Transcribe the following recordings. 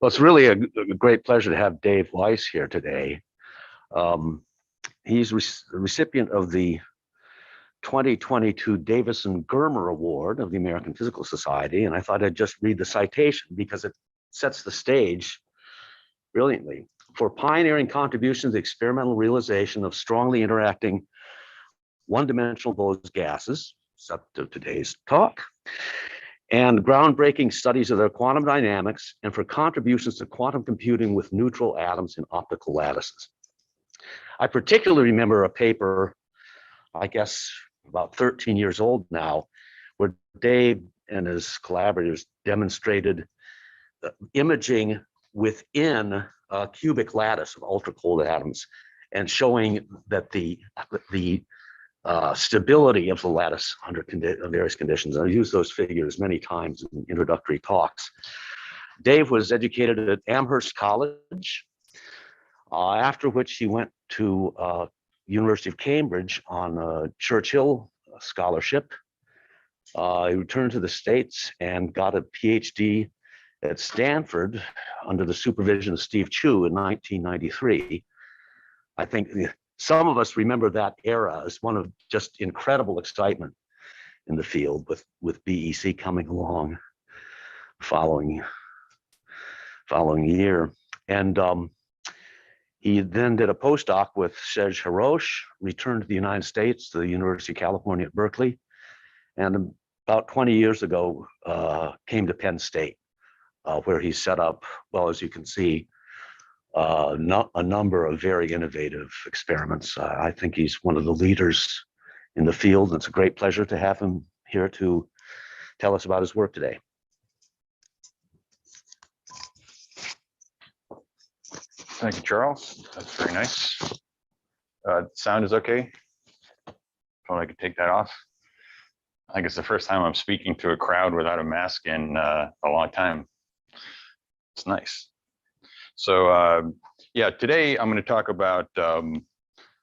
Well, it's really a great pleasure to have Dave Weiss here today. He's the recipient of the 2022 Davison-Germer Award of the American Physical Society, and I thought I'd just read the citation because it sets the stage brilliantly. For pioneering contributions to the experimental realization of strongly interacting one-dimensional Bose gases, subject to today's talk, and groundbreaking studies of their quantum dynamics, and for contributions to quantum computing with neutral atoms in optical lattices. I particularly remember a paper, I guess about 13 years old now, where Dave and his collaborators demonstrated imaging within a cubic lattice of ultra-cold atoms and showing that the stability of the lattice under various conditions. I've used those figures many times in introductory talks. Dave was educated at Amherst College, after which he went to University of Cambridge on a Churchill scholarship. He returned to the States and got a PhD at Stanford under the supervision of Steve Chu in 1993. I think some of us remember that era as one of just incredible excitement in the field, with BEC coming along following year. And he then did a postdoc with Serge Haroche, returned to the United States to the University of California at Berkeley, and about 20 years ago came to Penn State, where he set up, well, as you can see, a number of very innovative experiments. I think he's one of the leaders in the field, and it's a great pleasure to have him here to tell us about his work today. Thank you, Charles. That's very nice. Sound is okay? Thought I could take that off. I think it's the first time I'm speaking to a crowd without a mask in a long time. It's nice. So yeah, today I'm going to talk about the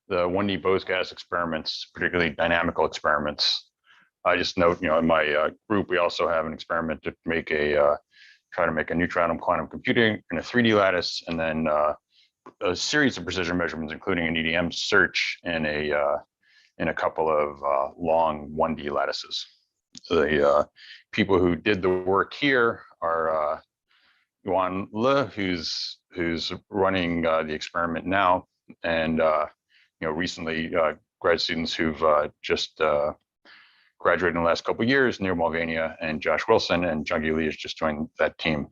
1D Bose gas experiments, particularly dynamical experiments. I just note, in my group, we also have an experiment to make try to make a neutron atom quantum computing in a 3D lattice, and then a series of precision measurements, including an EDM search in a couple of long 1D lattices. The people who did the work here are Yuan Le, who's running the experiment now, and recently grad students who've just graduated in the last couple of years, Neil Mulvaney and Josh Wilson, and Junggi Lee has just joined that team.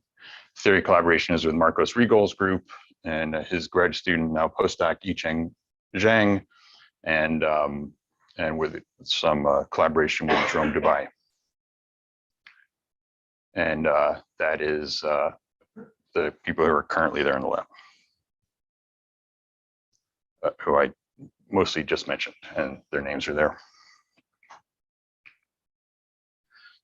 Theory collaboration is with Marcos Rigol's group and his grad student, now postdoc, Yicheng Zhang, and with some collaboration with Jerome Dubai. And that is the people who are currently there in the lab, who I mostly just mentioned, and their names are there.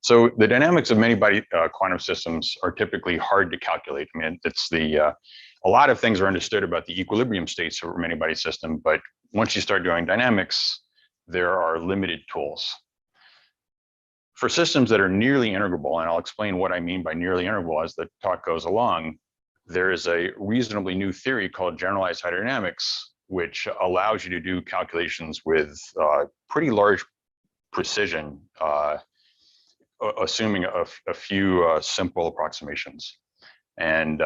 So the dynamics of many-body quantum systems are typically hard to calculate. I mean, it's a lot of things are understood about the equilibrium states of a many-body system, but once you start doing dynamics, there are limited tools. For systems that are nearly integrable, and I'll explain what I mean by nearly integrable as the talk goes along, there is a reasonably new theory called Generalized Hydrodynamics, which allows you to do calculations with pretty large precision, assuming a few simple approximations. And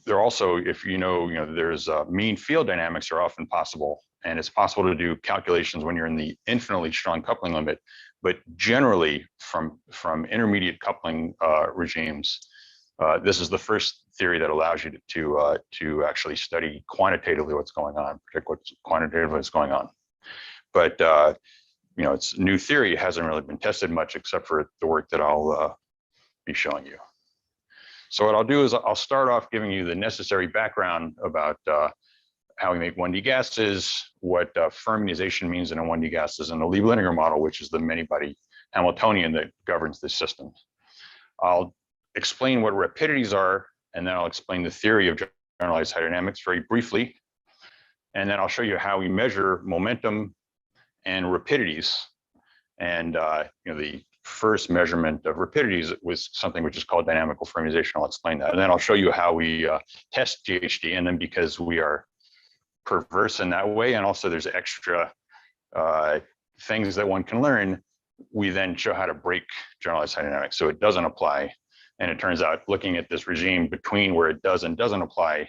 they're also, if there's mean field dynamics are often possible, and it's possible to do calculations when you're in the infinitely strong coupling limit, but generally from intermediate coupling regimes, this is the first theory that allows you to actually study quantitatively what's going on, predict what's going on. But it's new theory. It hasn't really been tested much except for the work that I'll be showing you. So what I'll do is I'll start off giving you the necessary background about how we make 1D gases, what fermentation means in a 1D gases, and the Lieb-Lininger model, which is the many-body Hamiltonian that governs this system. I'll explain what rapidities are, and then I'll explain the theory of generalized hydrodynamics very briefly. And then I'll show you how we measure momentum and rapidities, and the first measurement of rapidities was something which is called dynamical formulation. I'll explain that. And then I'll show you how we test GHD. And then because we are perverse in that way, and also there's extra things that one can learn, we then show how to break generalized hydrodynamics so it doesn't apply. And it turns out looking at this regime between where it does and doesn't apply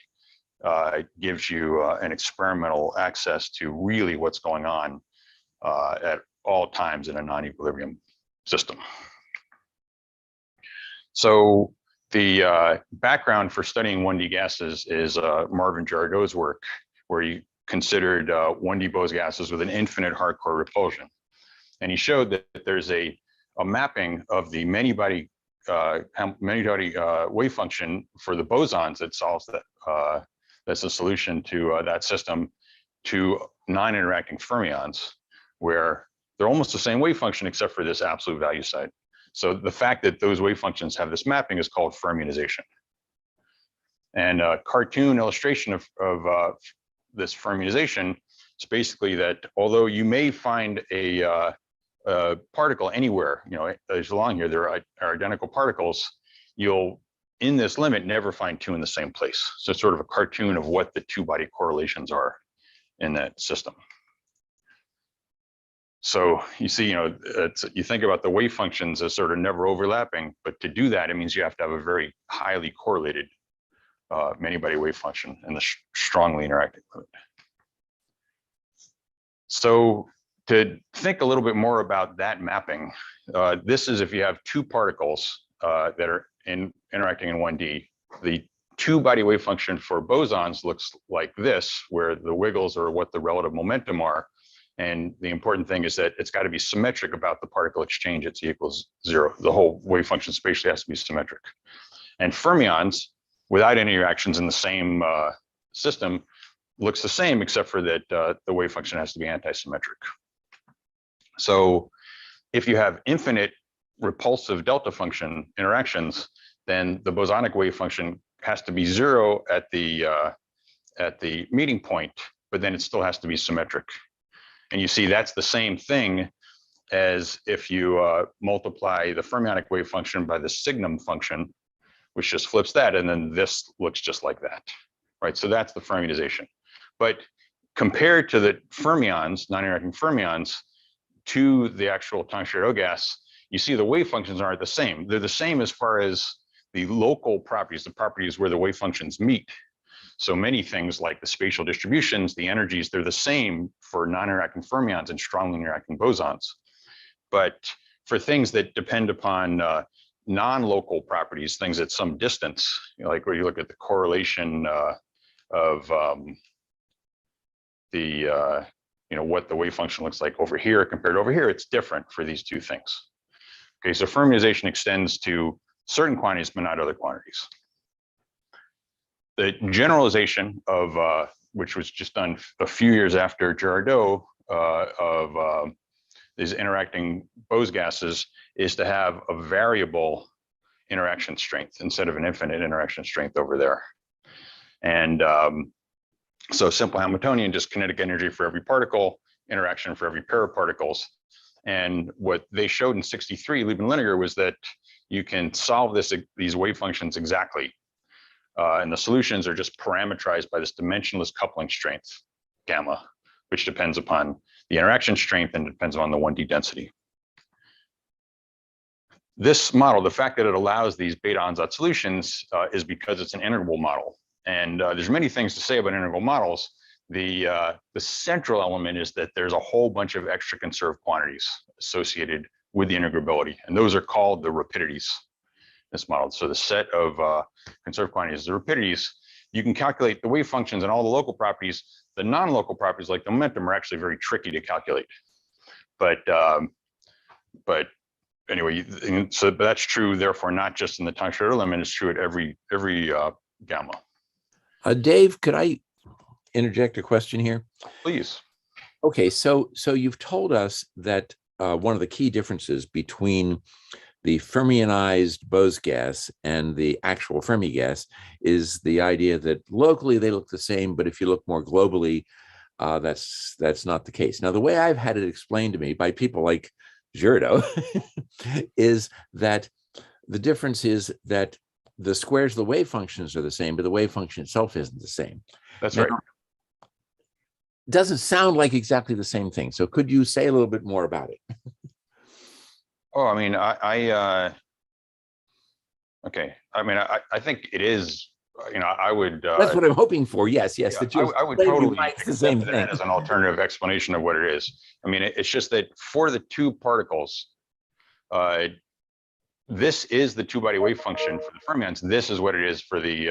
gives you an experimental access to really what's going on at all times in a non-equilibrium system. So the background for studying 1D gases is Marvin Girardot's work, where he considered 1D Bose gases with an infinite hardcore repulsion. And he showed that there's a mapping of the many-body wave function for the bosons that solves that, that's a solution to that system, to non-interacting fermions, where they're almost the same wave function except for this absolute value side. So the fact that those wave functions have this mapping is called fermionization. And a cartoon illustration of this fermionization is basically that although you may find a particle anywhere, as along here, there are identical particles, you'll, in this limit, never find two in the same place. So it's sort of a cartoon of what the two-body correlations are in that system. So you see, you think about the wave functions as sort of never overlapping, but to do that, it means you have to have a very highly correlated many-body wave function in the strongly interacting limit. So to think a little bit more about that mapping, this is if you have two particles that are interacting in 1D, the two-body wave function for bosons looks like this, where the wiggles are what the relative momentum are. And the important thing is that it's got to be symmetric about the particle exchange. It's equals zero. The whole wave function spatially has to be symmetric. And fermions, without any reactions in the same system, looks the same, except for that the wave function has to be anti-symmetric. So if you have infinite repulsive delta function interactions, then the bosonic wave function has to be zero at the meeting point, but then it still has to be symmetric. And you see that's the same thing as if you multiply the fermionic wave function by the signum function, which just flips that, and then this looks just like that, right? So that's the fermionization. But compared to the fermions, non-interacting fermions, to the actual Girardot gas, you see the wave functions aren't the same. They're the same as far as the local properties, the properties where the wave functions meet. So many things like the spatial distributions, the energies, they're the same for non-interacting fermions and strongly interacting bosons. But for things that depend upon non-local properties, things at some distance, like where you look at the correlation of what the wave function looks like over here compared to over here, it's different for these two things. Okay, so fermionization extends to certain quantities, but not other quantities. The generalization of, which was just done a few years after Girardot, of these interacting Bose gases, is to have a variable interaction strength instead of an infinite interaction strength over there. And so simple Hamiltonian, just kinetic energy for every particle, interaction for every pair of particles. And what they showed in '63, Lieb and Lineker, was that you can solve these wave functions exactly. And the solutions are just parameterized by this dimensionless coupling strength, gamma, which depends upon the interaction strength and depends on the 1D density. This model, the fact that it allows these beta Ansatz solutions is because it's an integrable model. And there's many things to say about integral models. The central element is that there's a whole bunch of extra conserved quantities associated with the integrability, and those are called the rapidities. This model. So the set of conserved quantities, the rapidities, you can calculate the wave functions and all the local properties. The non-local properties, like the momentum, are actually very tricky to calculate. But anyway, but that's true. Therefore, not just in the Girardot limit, it's true at every gamma. Dave, could I interject a question here? Please. Okay, so you've told us that one of the key differences between the fermionized Bose gas and the actual Fermi gas is the idea that locally they look the same, but if you look more globally, that's not the case. Now, the way I've had it explained to me by people like Girardeau, is that the difference is that the squares of the wave functions are the same, but the wave function itself isn't the same. That's Now, right. Doesn't sound like exactly the same thing. So could you say a little bit more about it? Oh, I mean, okay. I mean, I think it is, you know, I would. That's what I'm hoping for. Yes, yes. Yeah, That you're I would saying totally it's the accept same that thing. as an alternative explanation of what it is. I mean, it's just that for the two particles, this is the two-body wave function for the fermions. This is what it is for the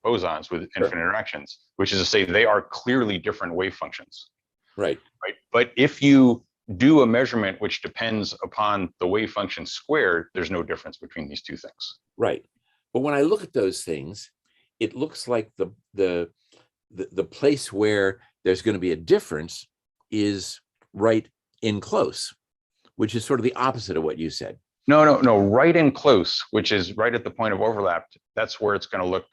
bosons with infinite interactions, which is to say they are clearly different wave functions. Right. Right. But if you do a measurement which depends upon the wave function squared, there's no difference between these two things. Right. But when I look at those things, it looks like the place where there's going to be a difference is right in close, which is sort of the opposite of what you said. No, right in close, which is right at the point of overlap. That's where it's going to look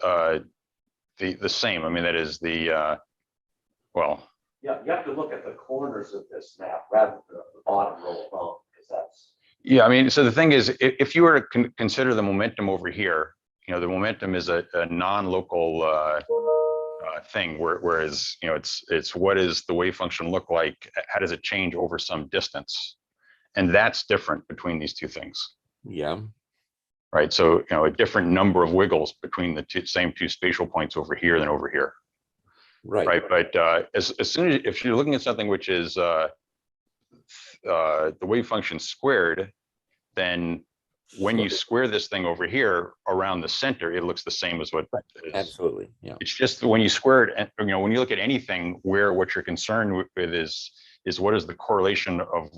the same. I mean, that is the well. Yeah, you have to look at the corners of this map rather than the bottom row alone, because that's. Yeah, I mean, so the thing is, if you were to consider the momentum over here, you know, the momentum is a non-local thing, whereas, you know, it's what does the wave function look like? How does it change over some distance? And that's different between these two things. Yeah. Right. So, you know, a different number of wiggles between the same two spatial points over here than over here. Right. Right. But as soon as if you're looking at something which is the wave function squared, then when you square this thing over here around the center, it looks the same as what it is. Absolutely. Yeah. It's just when you square it, and you know, when you look at anything where what you're concerned with is what is the correlation of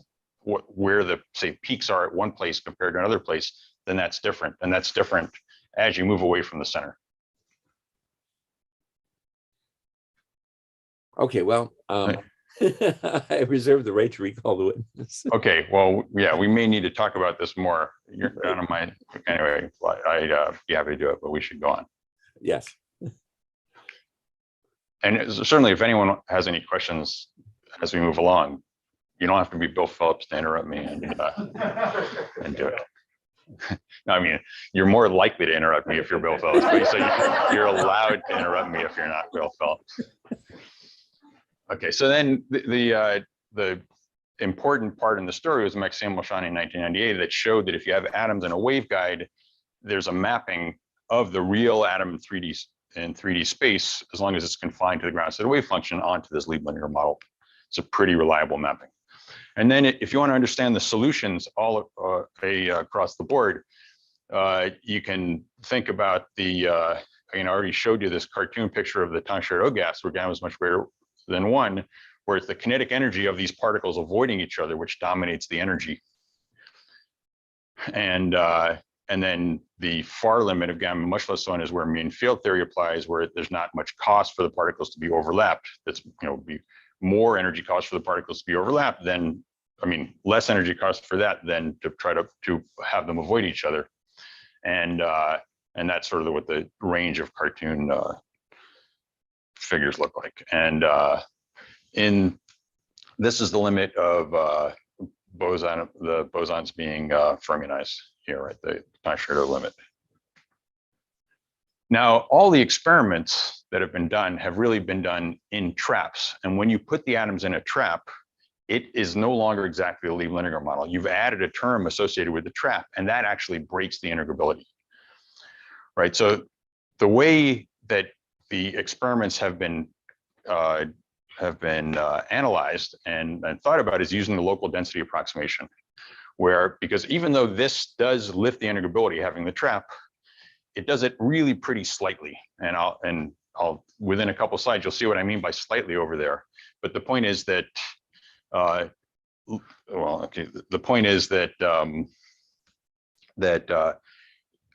where the say peaks are at one place compared to another place, then that's different. And that's different as you move away from the center. Okay, well, I reserve the right to recall the witness. Okay, well, yeah, we may need to talk about this more. You're down on my, anyway, I'd be happy to do it, but we should go on. Yes. And certainly if anyone has any questions as we move along, you don't have to be Bill Phillips to interrupt me and do it. No, I mean, you're more likely to interrupt me if you're Bill Phillips, but so you're allowed to interrupt me if you're not Bill Phillips. Okay, so then the important part in the story was Maxime Moshani in 1998 that showed that if you have atoms in a waveguide, there's a mapping of the real atom in 3D space, as long as it's confined to the ground state wave function onto this Lieb linear model. It's a pretty reliable mapping. And then if you want to understand the solutions all across the board, you can think about the, I already showed you this cartoon picture of the Tanchard gas where gamma is much greater than 1, where it's the kinetic energy of these particles avoiding each other, which dominates the energy. And then the far limit of gamma much less 1 is where mean field theory applies, where there's not much cost for the particles to be overlapped. That's, be more energy cost for the particles to be overlapped than, less energy cost for that than to try to have them avoid each other. And that's sort of what the range of cartoon figures look like. And this is the limit of the bosons being fermionized here, right? The Tanchard limit. Now, all the experiments that have been done have really been done in traps. And when you put the atoms in a trap, it is no longer exactly a Lieb linear model. You've added a term associated with the trap, and that actually breaks the integrability, right? So the way that the experiments have been analyzed and thought about is using the local density approximation, because even though this does lift the integrability, having the trap, it does it really pretty slightly. And I'll within a couple slides, you'll see what I mean by slightly over there. But the point is that, the point is that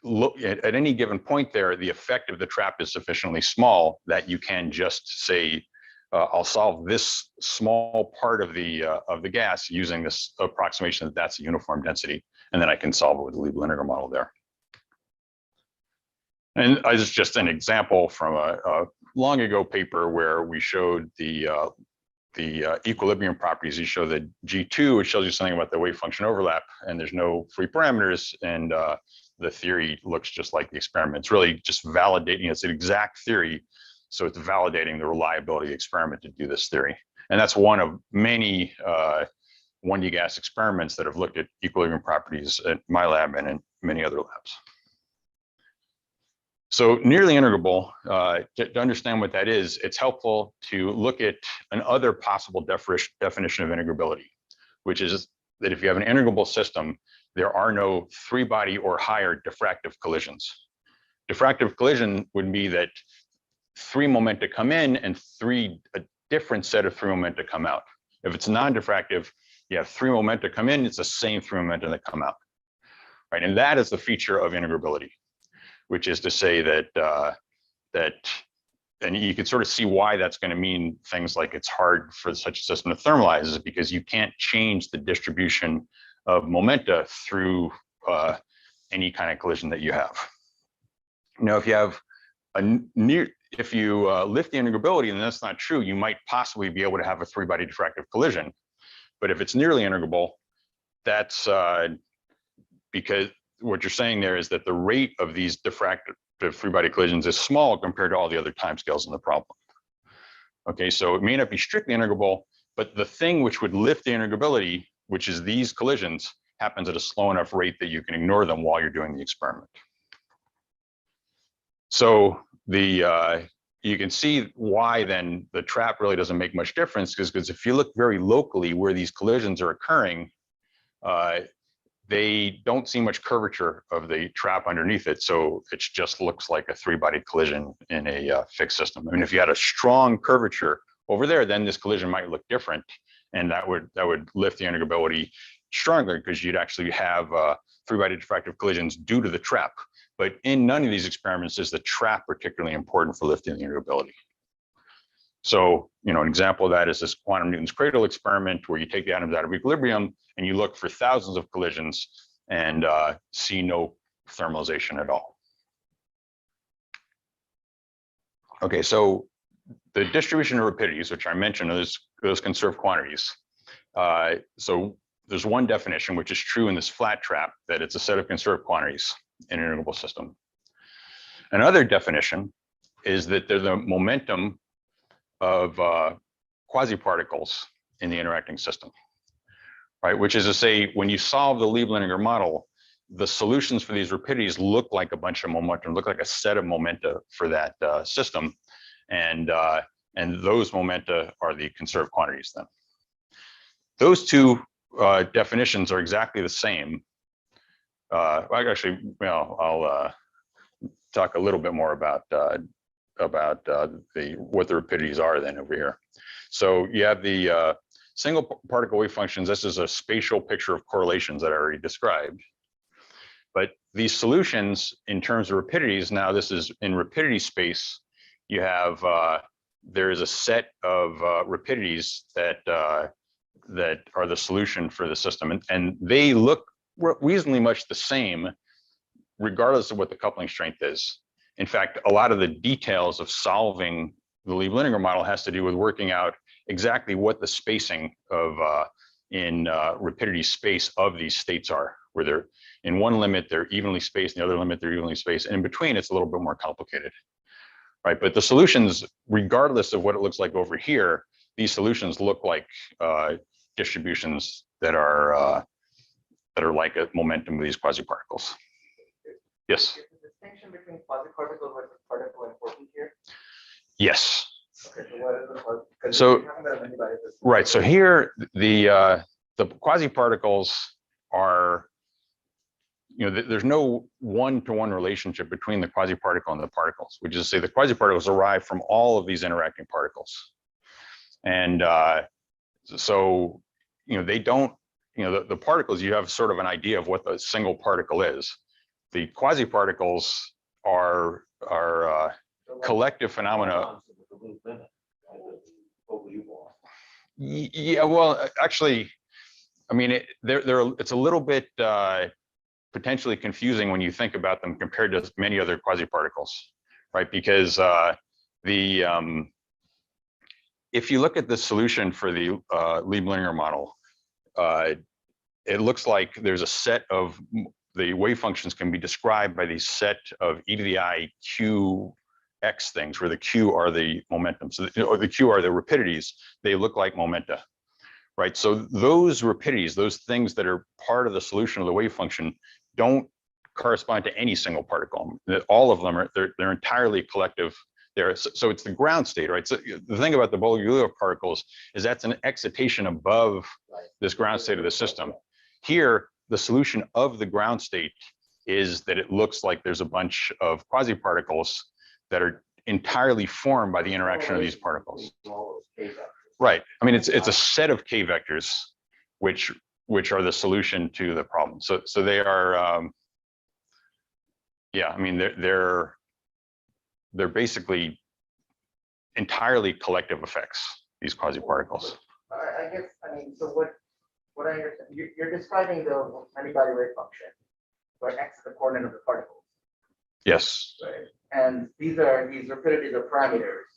look at any given point there, the effect of the trap is sufficiently small that you can just say, I'll solve this small part of the gas using this approximation that that's a uniform density, and then I can solve it with the Lieb linear model there. And this is just an example from a long ago paper where we showed the equilibrium properties, you show the G2, which shows you something about the wave function overlap, and there's no free parameters, and the theory looks just like the experiment. It's really just validating, it's an exact theory, so it's validating the reliability of the experiment to do this theory. And that's one of many 1D gas experiments that have looked at equilibrium properties at my lab and in many other labs. So nearly integrable, to understand what that is, it's helpful to look at another possible definition of integrability, which is that if you have an integrable system, there are no 3-body or higher diffractive collisions. Diffractive collision would be that 3 momenta come in and a different set of 3 momenta come out. If it's non-diffractive, you have 3 momenta come in, it's the same 3 momenta that come out, right? And that is the feature of integrability, which is to say that and you can sort of see why that's going to mean things like it's hard for such a system to thermalize, is because you can't change the distribution of momenta through any kind of collision that you have. Now, if you have if you lift the integrability, and that's not true, you might possibly be able to have a 3-body diffractive collision. But if it's nearly integrable, that's because what you're saying there is that the rate of these diffractive 3-body collisions is small compared to all the other timescales in the problem. Okay, so it may not be strictly integrable, but the thing which would lift the integrability, which is these collisions, happens at a slow enough rate that you can ignore them while you're doing the experiment. So you can see why then the trap really doesn't make much difference, because if you look very locally where these collisions are occurring, they don't see much curvature of the trap underneath it. So it just looks like a 3-body collision in a fixed system. I mean, if you had a strong curvature over there, then this collision might look different. And that would lift the integrability stronger, because you'd actually have 3-body diffractive collisions due to the trap. But in none of these experiments is the trap particularly important for lifting the integrability. So, an example of that is this quantum Newton's cradle experiment, where you take the atoms out of equilibrium and you look for thousands of collisions and see no thermalization at all. Okay, so the distribution of rapidities, which I mentioned, are those conserved quantities. So there's one definition, which is true in this flat trap, that it's a set of conserved quantities in an integrable system. Another definition is that there's a momentum of quasi-particles in the interacting system, right? Which is to say, when you solve the Lieb-Liniger model, the solutions for these rapidities look like a bunch of momentum, look like a set of momenta for that system, and those momenta are the conserved quantities then. Those two definitions are exactly the same. I'll talk a little bit more about what the rapidities are then over here. So you have the single particle wave functions. This is a spatial picture of correlations that I already described. But these solutions in terms of rapidities, now this is in rapidity space, you have, there is a set of rapidities that are the solution for the system. And they look reasonably much the same, regardless of what the coupling strength is. In fact, a lot of the details of solving the Lieb-Liniger model has to do with working out exactly what the spacing of in rapidity space of these states are, where they're in one limit, they're evenly spaced, in the other limit, they're evenly spaced. And in between, it's a little bit more complicated, right? But the solutions, regardless of what it looks like over here, these solutions look like distributions that are like a momentum of these quasi-particles. Yes? Is the distinction between quasi-particle versus particle important here? Yes. Okay, so what is the quasi? So, right, so here, the quasi-particles are, there's no one-to-one relationship between the quasi-particle and the particles, which is to say the quasi-particles arrive from all of these interacting particles. And so, they don't, the particles, you have sort of an idea of what the single particle is. The quasi-particles are collective phenomena. Yeah, well, actually, I mean, it's a little bit potentially confusing when you think about them compared to many other quasi-particles, right? Because if you look at the solution for the Lieb linear model, it looks like there's a set of the wave functions can be described by the set of e to the I q x things, where the q are the momentum, so or the q are the rapidities. They look like momenta, right? So those rapidities, those things that are part of the solution of the wave function, don't correspond to any single particle. All of them are they're entirely collective. There, so it's the ground state, right? So the thing about the Bogoliubov particles is that's an excitation above this ground state of the system. Here, the solution of the ground state is that it looks like there's a bunch of quasi-particles that are entirely formed by the interaction of these particles. Right. I mean, it's a set of k vectors, which are the solution to the problem. So they are, yeah. I mean, they're basically entirely collective effects, these quasi-particles. I guess, I mean, so what I understand, you're describing the antibody wave function, where x is the coordinate of the particles. Yes. Right. And these rapidities are parameters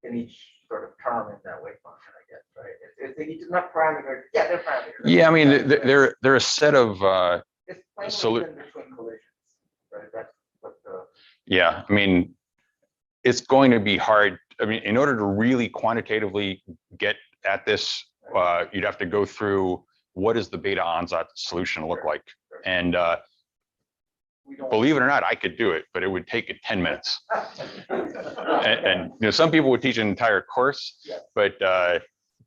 in each sort of term in that wave function, I guess, right? It's not parameters. Yeah, they're parameters. Yeah, I mean, they're a set of it's plainly in between collisions, right? That's what the. Yeah, I mean, it's going to be hard. I mean, in order to really quantitatively get at this, you'd have to go through what does the beta ansatz solution look like, and believe it or not, I could do it, but it would take it 10 minutes. And you know, some people would teach an entire course, but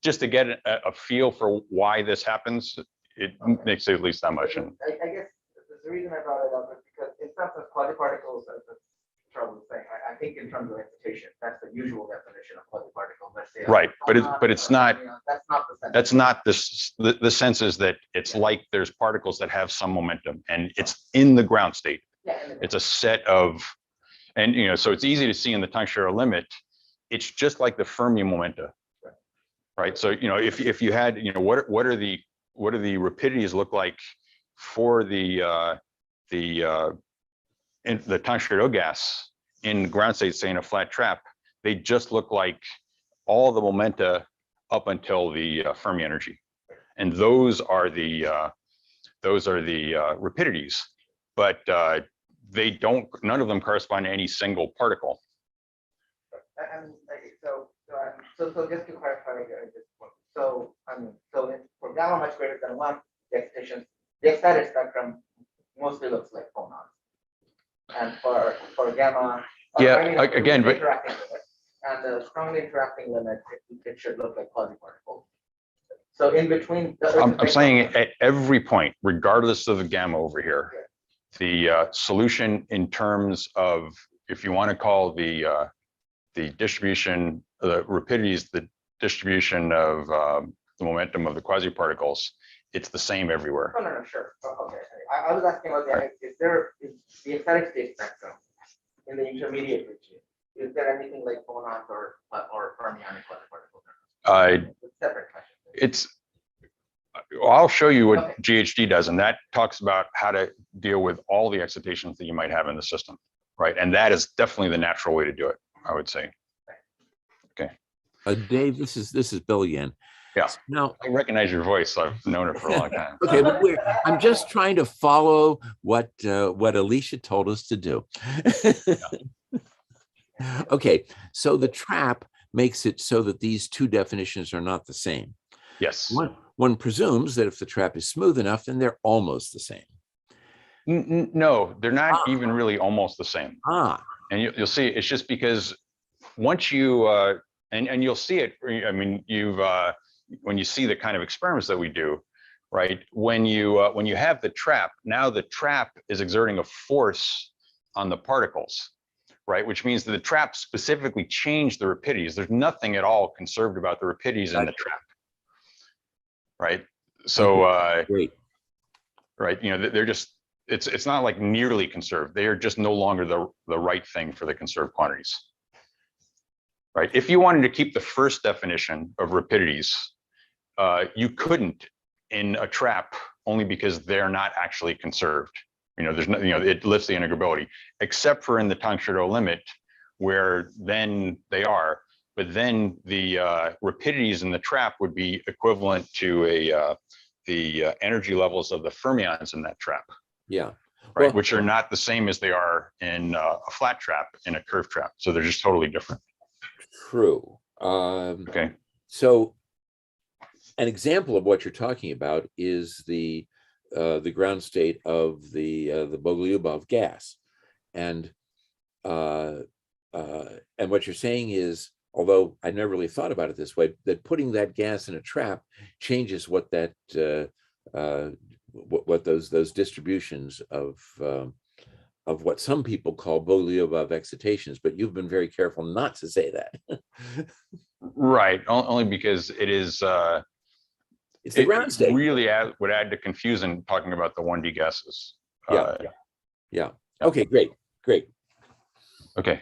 just to get a feel for why this happens, it makes at least that much. And I guess the reason I brought it up is because in terms of quasi-particles, as Charles was saying, I think in terms of excitation, that's the usual definition of quasi-particle. Let's say, right, but it's not. That's not the sense. That's not this. The sense is that it's like there's particles that have some momentum, and it's in the ground state. Yeah, it's a set of, and you know, so it's easy to see in the time-share limit. It's just like the Fermi momenta, right? So you know, if you had, you know, what do the rapidities look like for the time-share gas in ground state, say in a flat trap? They just look like all the momenta up until the Fermi energy, and those are the rapidities, but they don't. None of them correspond to any single particle. And so just to clarify at this point, so for gamma much greater than 1, the excited spectrum mostly looks like phonons, and for gamma, again, but and the strongly interacting limit, it should look like quasi-particles. So in between, I'm saying at every point, regardless of the gamma over here, the solution in terms of, if you want to call the distribution, the rapidities, the distribution of the momentum of the quasi-particles, it's the same everywhere. No, sure. Okay. I was asking about is the excited state spectrum in the intermediate region, is there anything like phonons or fermionic quasi-particles? Separate question. I'll show you what GHD does, and that talks about how to deal with all the excitations that you might have in the system, right? And that is definitely the natural way to do it, I would say. Okay. Dave, this is Bill again. Yeah. Now I recognize your voice. I've known it for a long time. Okay, but I'm just trying to follow what Alicia told us to do. Okay, so the trap makes it so that these two definitions are not the same. Yes. One presumes that if the trap is smooth enough, then they're almost the same. No, they're not even really almost the same. And you'll see, it's just because once you, and you'll see it, I mean, when you see the kind of experiments that we do, right? When you have the trap, now the trap is exerting a force on the particles, right? Which means that the trap specifically changed the rapidities. There's nothing at all conserved about the rapidities in the trap, right? So, right, you know, they're just, it's not like nearly conserved. They are just no longer the right thing for the conserved quantities, right? If you wanted to keep the first definition of rapidities, you couldn't in a trap, only because they're not actually conserved. You know, there's no, you know, it lifts the integrability, except for in the time-share limit, where then they are. but then the rapidities in the trap would be equivalent to the energy levels of the fermions in that trap, Yeah. right? Well, Which are not the same as they are in a flat trap, in a curved trap. So they're just totally different. true. Okay. So an example of what you're talking about is the ground state of the Bogoliubov gas, and what you're saying is, although I never really thought about it this way, that putting that gas in a trap changes what that what those distributions of what some people call Bogoliubov excitations, but you've been very careful not to say that. Right. Only because it is. It's the ground state. Really would add to confusion talking about the 1D gases. Yeah. Okay, great. Okay.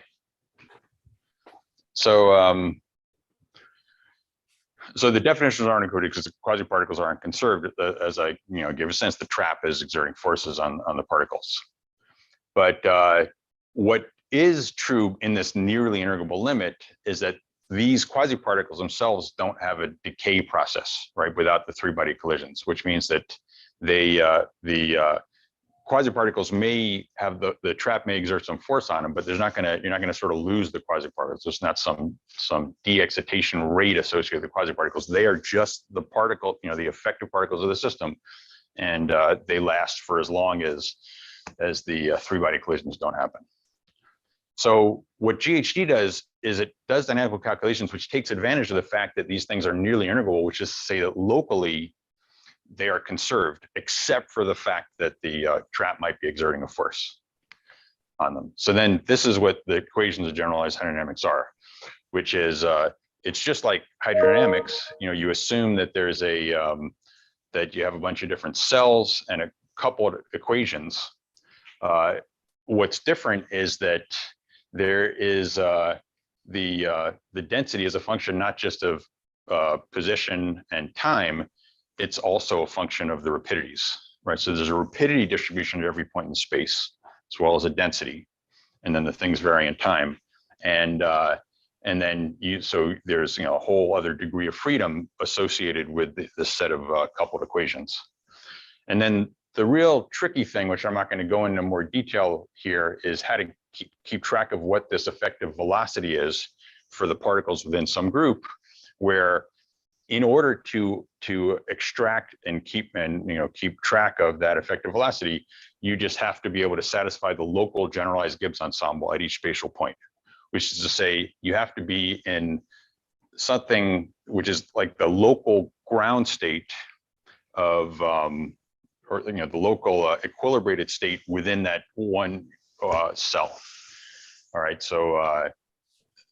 So, so the definitions aren't included because the quasi-particles aren't conserved. As I give a sense, the trap is exerting forces on the particles. But what is true in this nearly integrable limit is that these quasi-particles themselves don't have a decay process, right, without the three-body collisions, which means that the quasi-particles may have the trap may exert some force on them, but you're not gonna sort of lose the quasi-particles. There's not some de-excitation rate associated with the quasi-particles. They are just the particle, the effective particles of the system, and they last for as long as the three-body collisions don't happen. So what GHD does is it does dynamical calculations, which takes advantage of the fact that these things are nearly integrable, which is to say that locally they are conserved, except for the fact that the trap might be exerting a force on them. So then this is what the equations of generalized hydrodynamics are, which is it's just like hydrodynamics. You assume that there's that you have a bunch of different cells and a couple of equations. What's different is that there is the density is a function not just of position and time, it's also a function of the rapidities, right? So there's a rapidity distribution at every point in space, as well as a density, and then the things vary in time, and then so there's a whole other degree of freedom associated with this set of coupled equations, and then the real tricky thing, which I'm not going to go into more detail here, is how to keep track of what this effective velocity is for the particles within some group, where in order to extract and keep track of that effective velocity, you just have to be able to satisfy the local generalized Gibbs ensemble at each spatial point, which is to say you have to be in something which is like the local ground state of or the local equilibrated state within that one cell. All right, so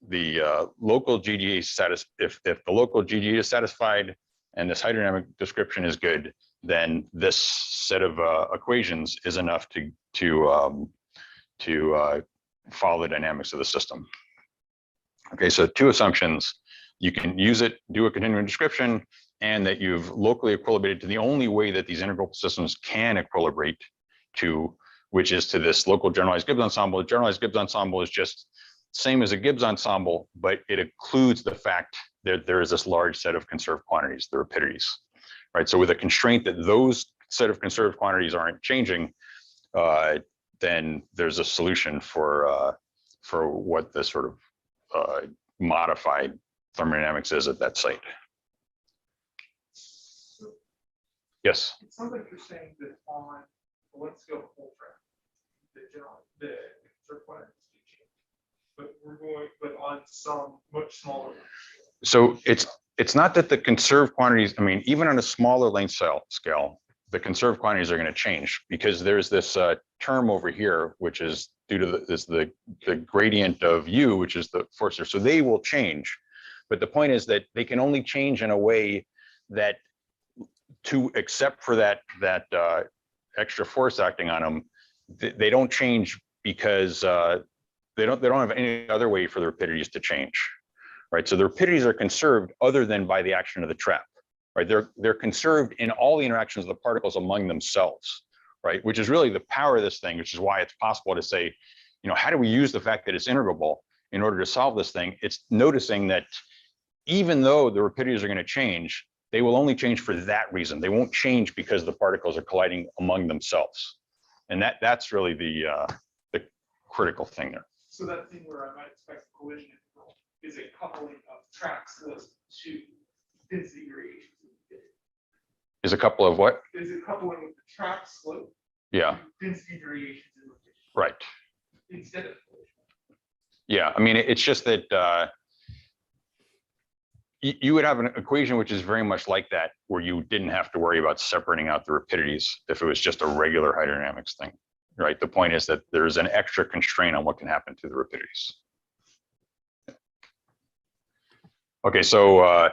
the local GGA status, if the local GGA is satisfied and this hydrodynamic description is good, then this set of equations is enough to follow the dynamics of the system. Okay, so two assumptions: you can use it, do a continuum description, and that you've locally equilibrated to the only way that these integral systems can equilibrate to, which is to this local generalized Gibbs ensemble. The generalized Gibbs ensemble is just same as a Gibbs ensemble, but it includes the fact that there is this large set of conserved quantities, the rapidities, right? So with a constraint that those set of conserved quantities aren't changing, then there's a solution for what the sort of modified thermodynamics is at that site. Yes. It sounds like you're saying that on the one scale of whole track, the conserved quantities do change, but on some much smaller. So it's not that the conserved quantities. I mean, even on a smaller length scale, the conserved quantities are going to change, because there's this term over here, which is due to the gradient of U, which is the force there. So they will change, but the point is that they can only change in a way that, to except for that extra force acting on them, they don't change because they don't have any other way for the rapidities to change, right? So the rapidities are conserved other than by the action of the trap, right? They're conserved in all the interactions of the particles among themselves, right? Which is really the power of this thing, which is why it's possible to say, how do we use the fact that it's integrable in order to solve this thing, it's noticing that even though the rapidities are going to change, they will only change for that reason. They won't change because the particles are colliding among themselves. And that's really the critical thing there. So that thing where I might expect a collision integral is a coupling of track slope to density gradients. Is a couple of what? Is it coupling with the track slope? Yeah, to density variations in rotation right. instead of collision. Yeah, I mean, it's just that you would have an equation which is very much like that, where you didn't have to worry about separating out the rapidities if it was just a regular hydrodynamics thing, right? The point is that there's an extra constraint on what can happen to the rapidities. Okay, so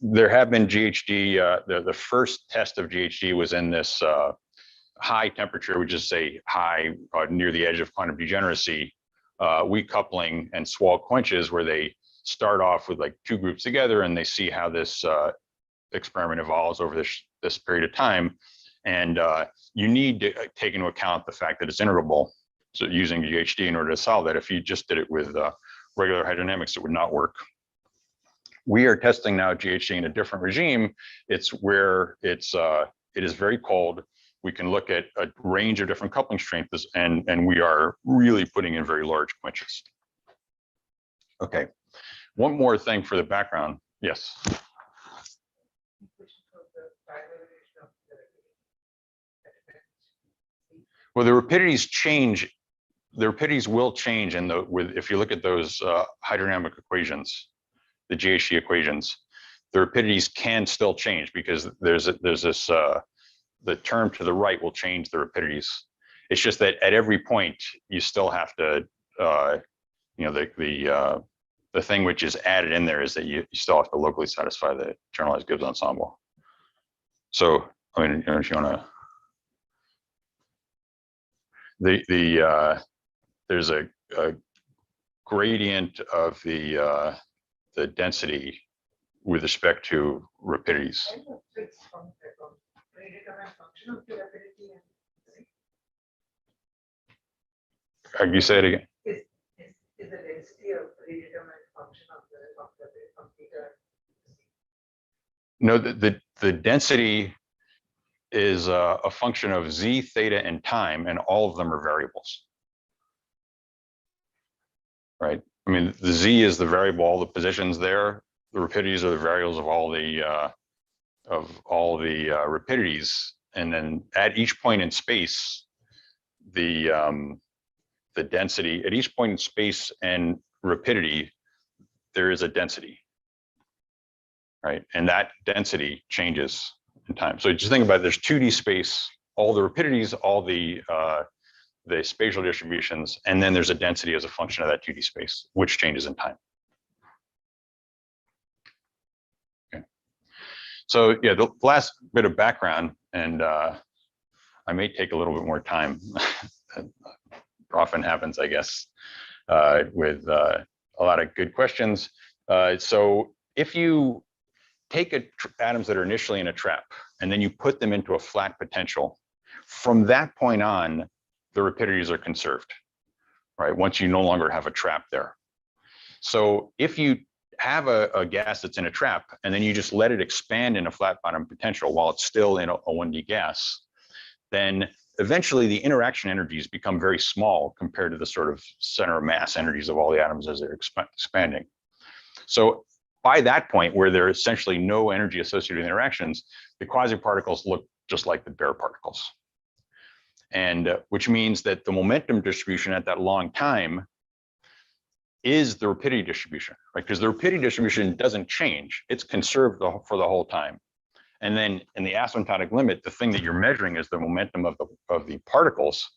there have been GHD, the first test of GHD was in this high temperature, we just say high near the edge of quantum degeneracy, weak coupling and swall quenches, where they start off with like two groups together and they see how this experiment evolves over this period of time. And you need to take into account the fact that it's integrable. So using GHD in order to solve that. If you just did it with regular hydrodynamics, it would not work. We are testing now GHD in a different regime. It's where it is very cold. We can look at a range of different coupling strengths, and we are really putting in very large quenches. Okay, one more thing for the background. Yes. Well, the rapidities change. The rapidities will change if you look at those hydrodynamic equations, the GHD equations, the rapidities can still change because there's this the term to the right will change the rapidities. It's just that at every point you still have to, you know, the thing which is added in there is that you still have to locally satisfy the generalized Gibbs ensemble. So, I mean, if you want to, there's a gradient of the density with respect to rapidities. Can you say it again? Is the density a predetermined function of the theta? No, the density is a function of z, theta, and time, and all of them are variables. Right? I mean, the z is the variable, all the positions there. The rapidities are the variables of all the rapidities, and then at each point in space, the density at each point in space and rapidity, there is a density, right? And that density changes in time. So just think about it, there's 2D space, all the rapidities, all the spatial distributions, and then there's a density as a function of that 2D space, which changes in time. Okay. So yeah, the last bit of background, and I may take a little bit more time. Often happens, I guess, with a lot of good questions. So if you take atoms that are initially in a trap, and then you put them into a flat potential, from that point on, the rapidities are conserved, right? Once you no longer have a trap there. So if you have a gas that's in a trap, and then you just let it expand in a flat bottom potential while it's still in a 1D gas, then eventually the interaction energies become very small compared to the sort of center of mass energies of all the atoms as they're expanding. So by that point, where there is essentially no energy associated with interactions, the quasi-particles look just like the bare particles. And which means that the momentum distribution at that long time is the rapidity distribution, right? Because the rapidity distribution doesn't change, it's conserved for the whole time. And then in the asymptotic limit, the thing that you're measuring is the momentum of the particles,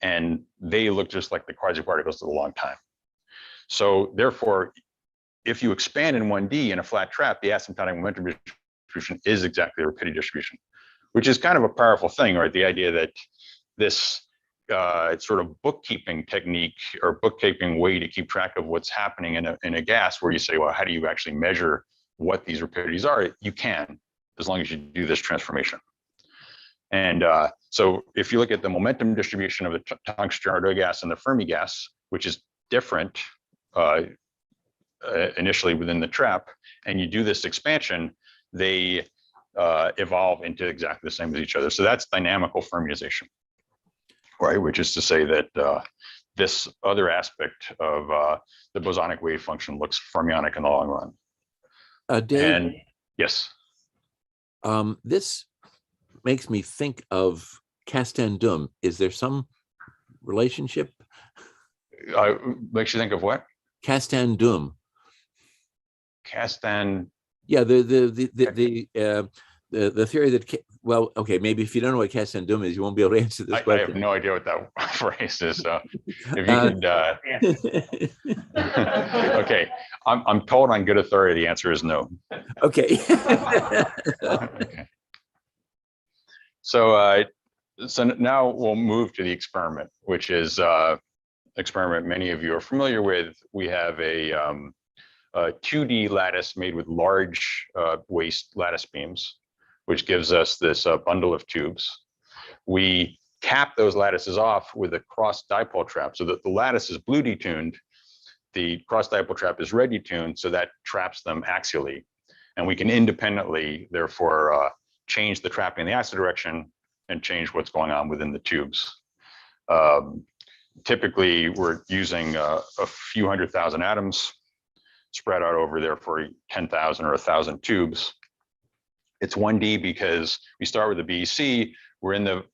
and they look just like the quasi-particles for a long time. So therefore, if you expand in 1D in a flat trap, the asymptotic momentum distribution is exactly the rapidity distribution, which is kind of a powerful thing, right? The idea that this sort of bookkeeping technique or bookkeeping way to keep track of what's happening in a gas, where you say, well, how do you actually measure what these rapidities are? You can, as long as you do this transformation. And so if you look at the momentum distribution of the tungsten Ardo gas and the Fermi gas, which is different initially within the trap, and you do this expansion, they evolve into exactly the same as each other. So that's dynamical fermiization, right? Which is to say that this other aspect of the bosonic wave function looks fermionic in the long run. Dave, And yes, this makes me think of Castandum. Is there some relationship? makes you think of what? Castandum. Castan. Yeah, the theory that, well, okay, maybe if you don't know what Castandum is, you won't be able to answer this I question. have no idea what that phrase is. So if you could, okay, I'm told on good authority the answer is no. Okay. Okay. So so now we'll move to the experiment, which is experiment many of you are familiar with. We have a 2D lattice made with large waste lattice beams, which gives us this bundle of tubes. We cap those lattices off with a cross dipole trap so that the lattice is blue detuned. The cross dipole trap is red detuned, so that traps them axially. And we can independently, therefore, change the trapping in the axial direction and change what's going on within the tubes. Typically, we're using a few 100,000 atoms spread out over therefore 10,000 or 1,000 tubes. It's 1D because we start with the BEC, we're in the,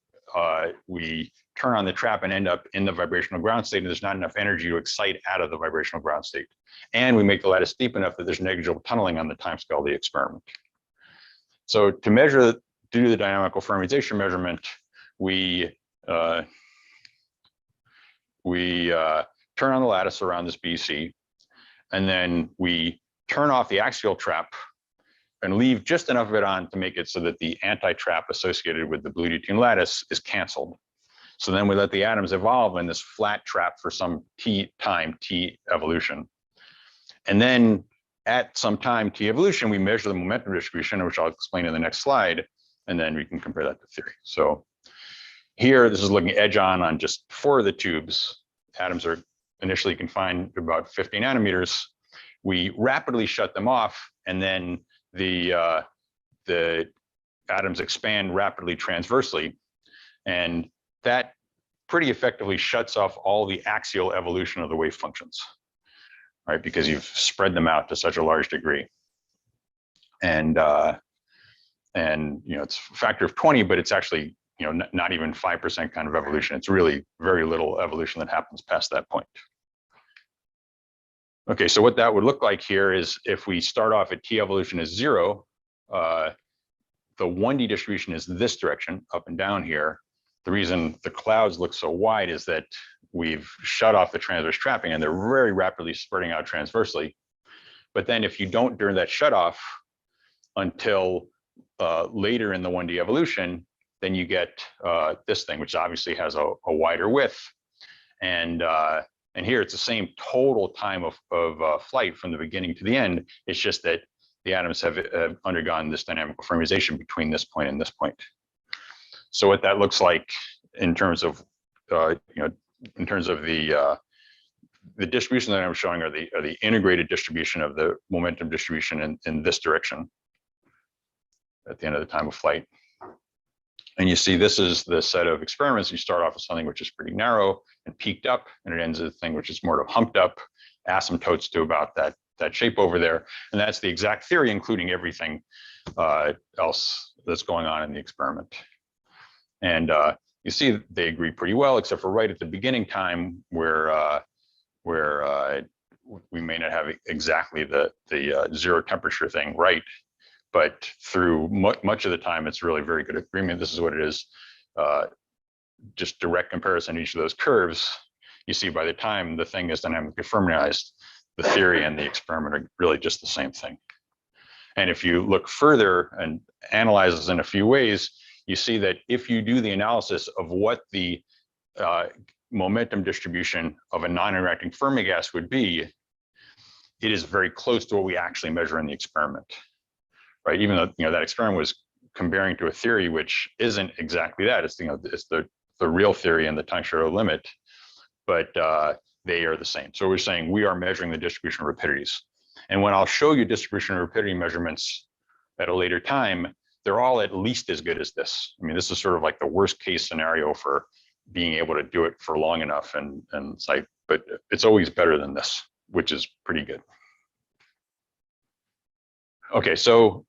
we turn on the trap and end up in the vibrational ground state, and there's not enough energy to excite out of the vibrational ground state. And we make the lattice deep enough that there's negligible tunneling on the time scale of the experiment. So to measure, to do the dynamical fermiization measurement, we turn on the lattice around this BEC, and then we turn off the axial trap and leave just enough of it on to make it so that the anti-trap associated with the blue detuned lattice is canceled. So then we let the atoms evolve in this flat trap for some t evolution. And then at some time t evolution, we measure the momentum distribution, which I'll explain in the next slide, and then we can compare that to theory. So here, this is looking edge on just 4 of the tubes. Atoms are initially confined to about 50 nanometers. We rapidly shut them off, and then the atoms expand rapidly transversely. And that pretty effectively shuts off all the axial evolution of the wave functions, right? Because you've spread them out to such a large degree. And you know, it's a factor of 20, but it's actually, you know, not even 5% kind of evolution. It's really very little evolution that happens past that point. Okay, so what that would look like here is if we start off at t evolution as 0, the 1D distribution is this direction, up and down here. The reason the clouds look so wide is that we've shut off the transverse trapping and they're very rapidly spreading out transversely. But then if you don't during that shut off until later in the 1D evolution, then you get this thing, which obviously has a wider width. And here it's the same total time of flight from the beginning to the end. It's just that the atoms have undergone this dynamical fermiization between this point and this point. So what that looks like in terms of, you know, in terms of the distribution that I'm showing are the integrated distribution of the momentum distribution in this direction at the end of the time of flight. And you see, this is the set of experiments. You start off with something which is pretty narrow and peaked up, and it ends with a thing which is more of humped up, asymptotes to about that shape over there. And that's the exact theory, including everything else that's going on in the experiment. And you see they agree pretty well, except for right at the beginning time where we may not have exactly the zero temperature thing right. But through much of the time, it's really very good agreement. This is what it is. Just direct comparison to each of those curves. You see by the time the thing is dynamically fermiized, the theory and the experiment are really just the same thing. And if you look further and analyze this in a few ways, you see that if you do the analysis of what the momentum distribution of a non-interacting Fermi gas would be, it is very close to what we actually measure in the experiment. Right, even though, you know, that experiment was comparing to a theory which isn't exactly that. It's, you know, it's the real theory and the time shadow limit. But they are the same. So we're saying we are measuring the distribution of rapidities. And when I'll show you distribution of rapidity measurements at a later time, they're all at least as good as this. I mean, this is sort of like the worst case scenario for being able to do it for long enough. And it's like, but it's always better than this, which is pretty good. Okay, so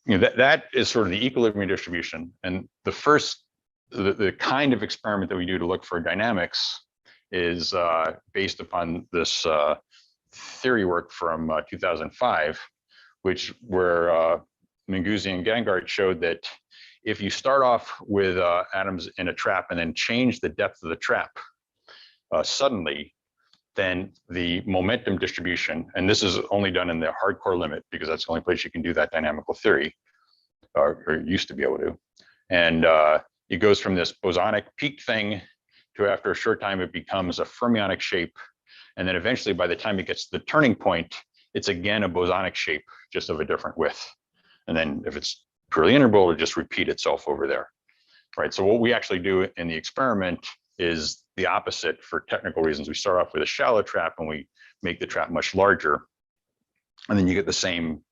that is sort of the equilibrium distribution. And the first, the kind of experiment that we do to look for dynamics is based upon this theory work from 2005, where Minguzzi and Gangart showed that if you start off with atoms in a trap and then change the depth of the trap suddenly, then the momentum distribution, and this is only done in the hardcore limit because that's the only place you can do that dynamical theory, or used to be able to. And it goes from this bosonic peak thing to, after a short time, it becomes a fermionic shape. And then eventually, by the time it gets to the turning point, it's again a bosonic shape, just of a different width. And then if it's purely integrable, it'll just repeat itself over there, right? So what we actually do in the experiment is the opposite for technical reasons. We start off with a shallow trap and we make the trap much larger. And then you get the same,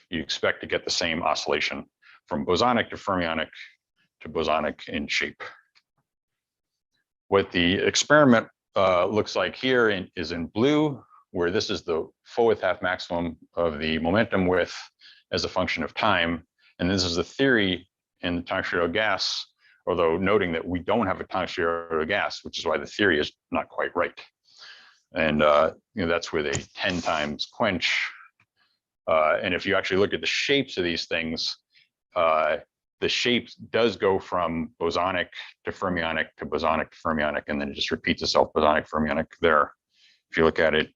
you expect to get the same oscillation from bosonic to fermionic to bosonic in shape. What the experiment looks like here is in blue, where this is the full width half maximum of the momentum width as a function of time. And this is the theory in the Tongue-Schiaro gas, although noting that we don't have a Tongue-Schiaro gas, which is why the theory is not quite right. And that's with a 10 times quench. And if you actually look at the shapes of these things, the shape does go from bosonic to fermionic to bosonic to fermionic, and then it just repeats itself, bosonic, fermionic there. If you look at it,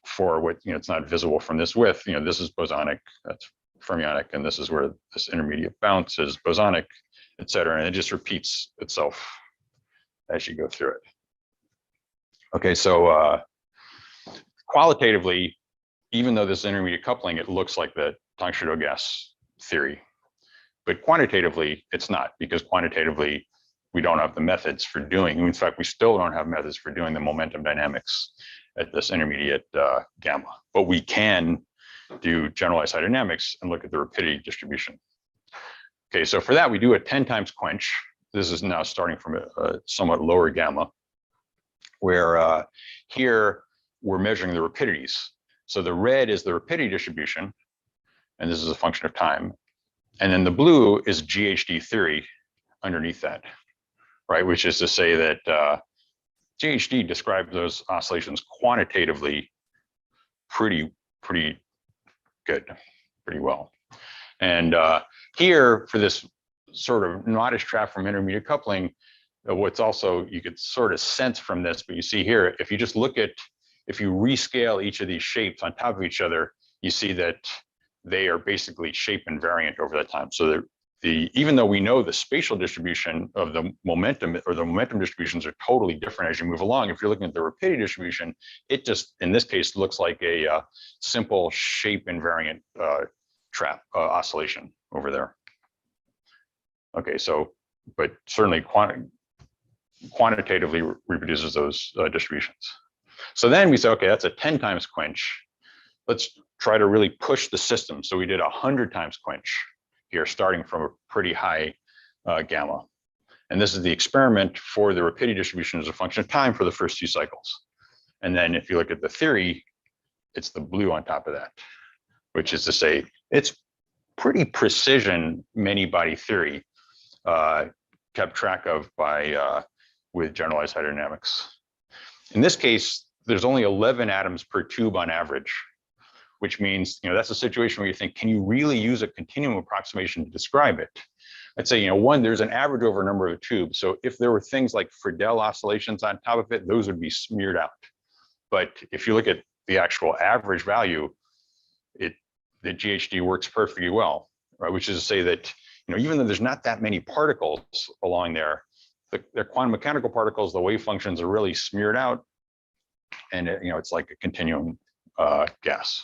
for what, it's not visible from this width, this is bosonic, that's fermionic, and this is where this intermediate bounce is bosonic, et cetera. And it just repeats itself as you go through it. Okay, so qualitatively, even though this intermediate coupling, it looks like the Tongue-Schiaro gas theory, but quantitatively, it's not, because quantitatively, we don't have the methods for doing, in fact, we still don't have methods for doing the momentum dynamics at this intermediate gamma, but we can do generalized hydrodynamics and look at the rapidity distribution. Okay, so for that, we do a 10 times quench. This is now starting from a somewhat lower gamma, where here we're measuring the rapidities. So the red is the rapidity distribution, and this is a function of time. And then the blue is GHD theory underneath that, right? Which is to say that GHD describes those oscillations quantitatively pretty good, pretty well. And here, for this sort of modish trap from intermediate coupling, what's also, you could sort of sense from this, but you see here, if you just look at, if you rescale each of these shapes on top of each other, you see that they are basically shape invariant over that time. So even though we know the spatial distribution of the momentum, or the momentum distributions, are totally different as you move along, if you're looking at the rapidity distribution, it just, in this case, looks like a simple shape invariant trap oscillation over there. Okay, so, but certainly quantitatively reproduces those distributions. So then we say, okay, that's a 10 times quench. Let's try to really push the system. So we did 100 times quench here, starting from a pretty high gamma. And this is the experiment for the rapidity distribution as a function of time for the first 2 cycles. And then if you look at the theory, it's the blue on top of that, which is to say it's pretty precision many body theory kept track of by with generalized hydrodynamics. In this case, there's only 11 atoms per tube on average, which means, that's a situation where you think, can you really use a continuum approximation to describe it? I'd say, one, there's an average over a number of tubes. So if there were things like Friedel oscillations on top of it, those would be smeared out. But if you look at the actual average value, the GHD works perfectly well, right? Which is to say that, even though there's not that many particles along there, the quantum mechanical particles, the wave functions are really smeared out, and it's like a continuum gas.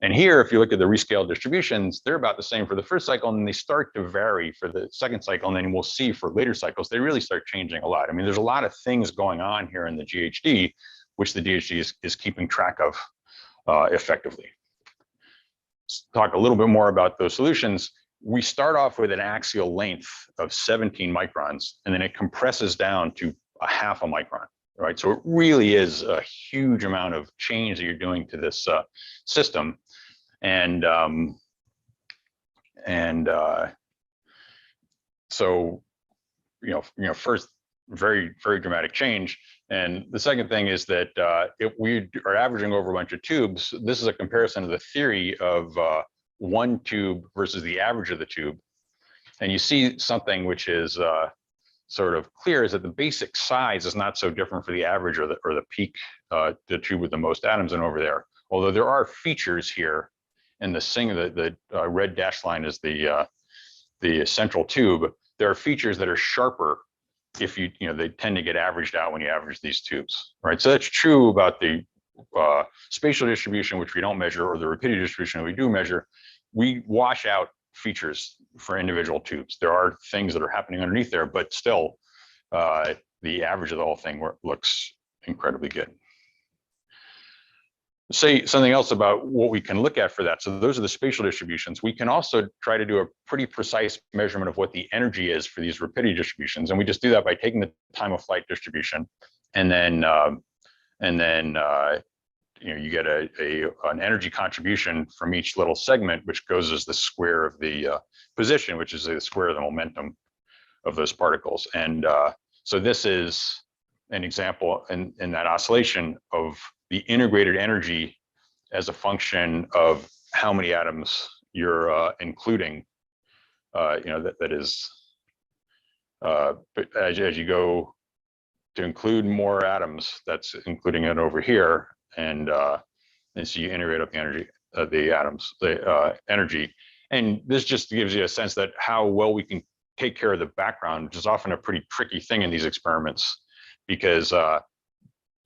And here, if you look at the rescaled distributions, they're about the same for the first cycle, and then they start to vary for the second cycle. And then we'll see for later cycles, they really start changing a lot. I mean, there's a lot of things going on here in the GHD, which the GHD is keeping track of effectively. Let's talk a little bit more about those solutions. We start off with an axial length of 17 microns, and then it compresses down to a half a micron. Right, so it really is a huge amount of change that you're doing to this system, and so first, very dramatic change, and the second thing is that if we are averaging over a bunch of tubes, this is a comparison of the theory of one tube versus the average of the tube, and you see something which is sort of clear is that the basic size is not so different for the average or the peak, the tube with the most atoms in over there. Although there are features here in the red dashed line is the central tube. There are features that are sharper if they tend to get averaged out when you average these tubes, right? So that's true about the spatial distribution, which we don't measure, or the rapidity distribution that we do measure. We wash out features for individual tubes. There are things that are happening underneath there, but still the average of the whole thing looks incredibly good. Say something else about what we can look at for that. So those are the spatial distributions. We can also try to do a pretty precise measurement of what the energy is for these rapidity distributions. And we just do that by taking the time of flight distribution, and then you get an energy contribution from each little segment, which goes as the square of the position, which is the square of the momentum of those particles. And so this is an example in that oscillation of the integrated energy as a function of how many atoms you're including. That is, but as you go to include more atoms, that's including it over here. And so you integrate up the energy, energy. And this just gives you a sense that how well we can take care of the background, which is often a pretty tricky thing in these experiments, because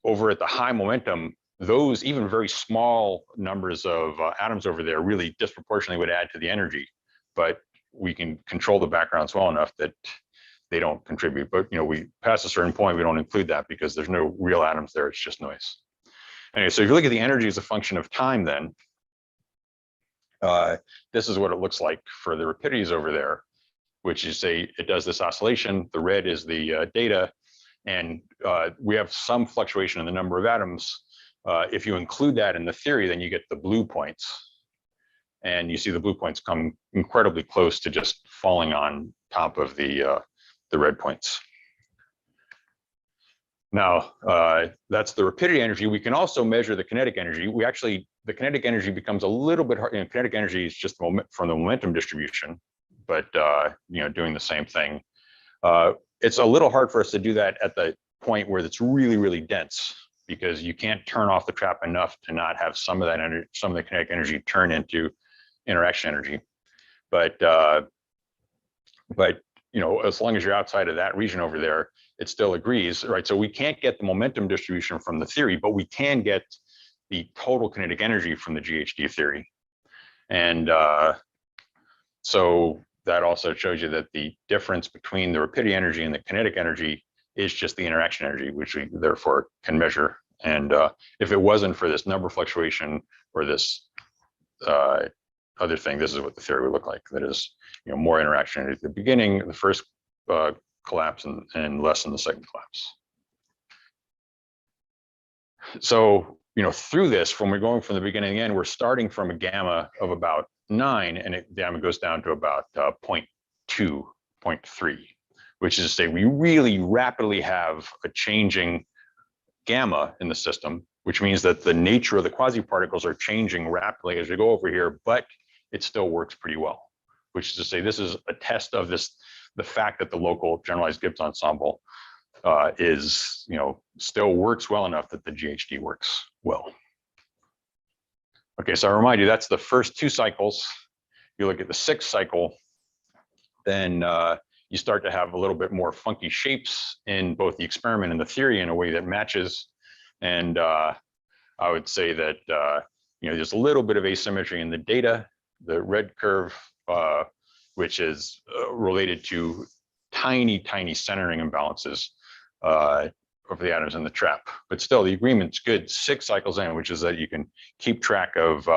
over at the high momentum, those even very small numbers of atoms over there really disproportionately would add to the energy, but we can control the backgrounds well enough that they don't contribute. But we pass a certain point, we don't include that because there's no real atoms there, it's just noise. Anyway, so if you look at the energy as a function of time, then this is what it looks like for the rapidities over there, which is it does this oscillation. The red is the data, and we have some fluctuation in the number of atoms. If you include that in the theory, then you get the blue points, and you see the blue points come incredibly close to just falling on top of the red points. Now, that's the rapidity energy. We can also measure the kinetic energy. The kinetic energy becomes a little bit hard. Kinetic energy is just from the momentum distribution, but doing the same thing. It's a little hard for us to do that at the point where it's really, really dense, because you can't turn off the trap enough to not have some of that energy, some of the kinetic energy turn into interaction energy. But as long as you're outside of that region over there, it still agrees, right? So we can't get the momentum distribution from the theory, but we can get the total kinetic energy from the GHD theory. And so that also shows you that the difference between the rapidity energy and the kinetic energy is just the interaction energy, which we therefore can measure. And if it wasn't for this number fluctuation or this other thing, this is what the theory would look like. That is, more interaction energy at the beginning, the first collapse, and less in the second collapse. So, through this, when we're going from the beginning to the end, we're starting from a gamma of about 9, and gamma goes down to about 0.2, 0.3, which is to say we really rapidly have a changing gamma in the system, which means that the nature of the quasi-particles are changing rapidly as we go over here, but it still works pretty well, which is to say this is a test of the fact that the local generalized Gibbs ensemble is, still works well enough that the GHD works well. Okay, so I remind you, that's the first 2 cycles. If you look at the 6th cycle, then you start to have a little bit more funky shapes in both the experiment and the theory in a way that matches. And I would say that there's a little bit of asymmetry in the data. The red curve, which is related to tiny centering imbalances of the atoms in the trap. But still, the agreement's good 6 cycles in, which is that you can keep track of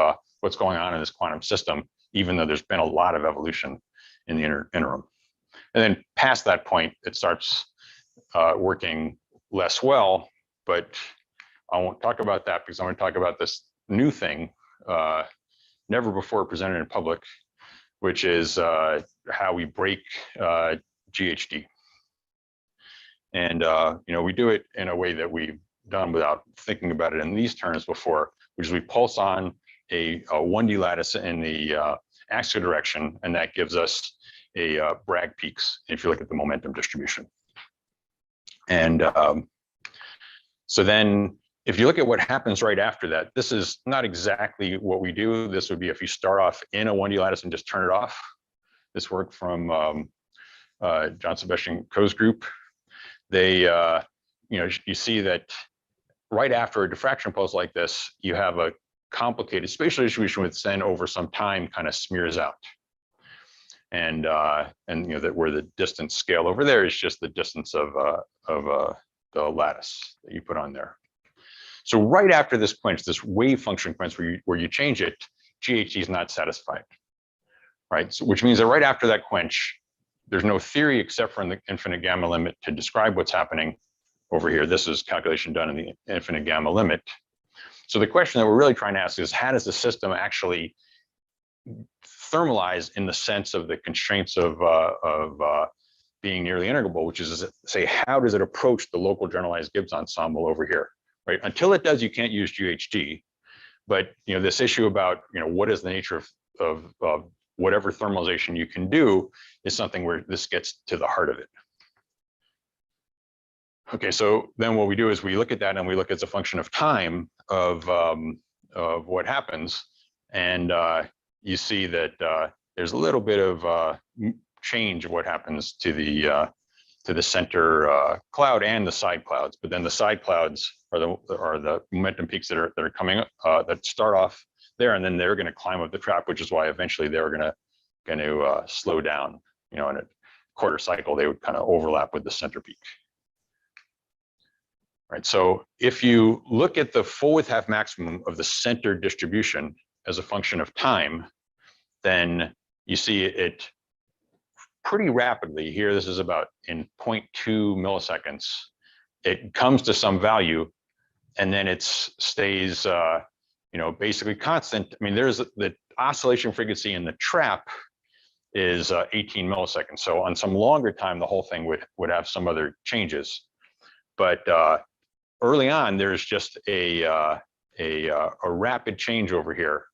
what's going on in this quantum system, even though there's been a lot of evolution in the interim. And then past that point, it starts working less well, but I won't talk about that because I'm going to talk about this new thing, never before presented in public, which is how we break GHD. And we do it in a way that we've done without thinking about it in these terms before, which is we pulse on a 1D lattice in the axial direction, and that gives us a Bragg peaks if you look at the momentum distribution. And so then if you look at what happens right after that, this is not exactly what we do. This would be if you start off in a 1D lattice and just turn it off. This work from John Sebastian Coe's group. They, you see that right after a diffraction pulse like this, you have a complicated spatial distribution which then over some time kind of smears out. And that where the distance scale over there is just the distance of the lattice that you put on there. So right after this quench, this wave function quench where you change it, GHD is not satisfied, right? So, which means that right after that quench, there's no theory except for in the infinite gamma limit to describe what's happening over here. This is calculation done in the infinite gamma limit. So the question that we're really trying to ask is, how does the system actually thermalize in the sense of the constraints of being nearly integrable, which is, say, how does it approach the local generalized Gibbs ensemble over here, right? Until it does, you can't use GHD. But this issue about what is the nature of whatever thermalization you can do is something where this gets to the heart of it. Okay, so then what we do is we look at that and we look as a function of time of what happens, and you see that there's a little bit of change of what happens to the center cloud and the side clouds, but then the side clouds are the momentum peaks that are coming up that start off there, and then they're going to climb up the trap, which is why eventually they're going to slow down. In a quarter cycle, they would kind of overlap with the center peak. Right. So if you look at the full width half maximum of the center distribution as a function of time, then you see it pretty rapidly here. This is about in 0.2 milliseconds. It comes to some value, and then it stays, basically constant. I mean, there's the oscillation frequency in the trap is 18 milliseconds. So on some longer time, the whole thing would have some other changes. But early on, there's just a rapid change over here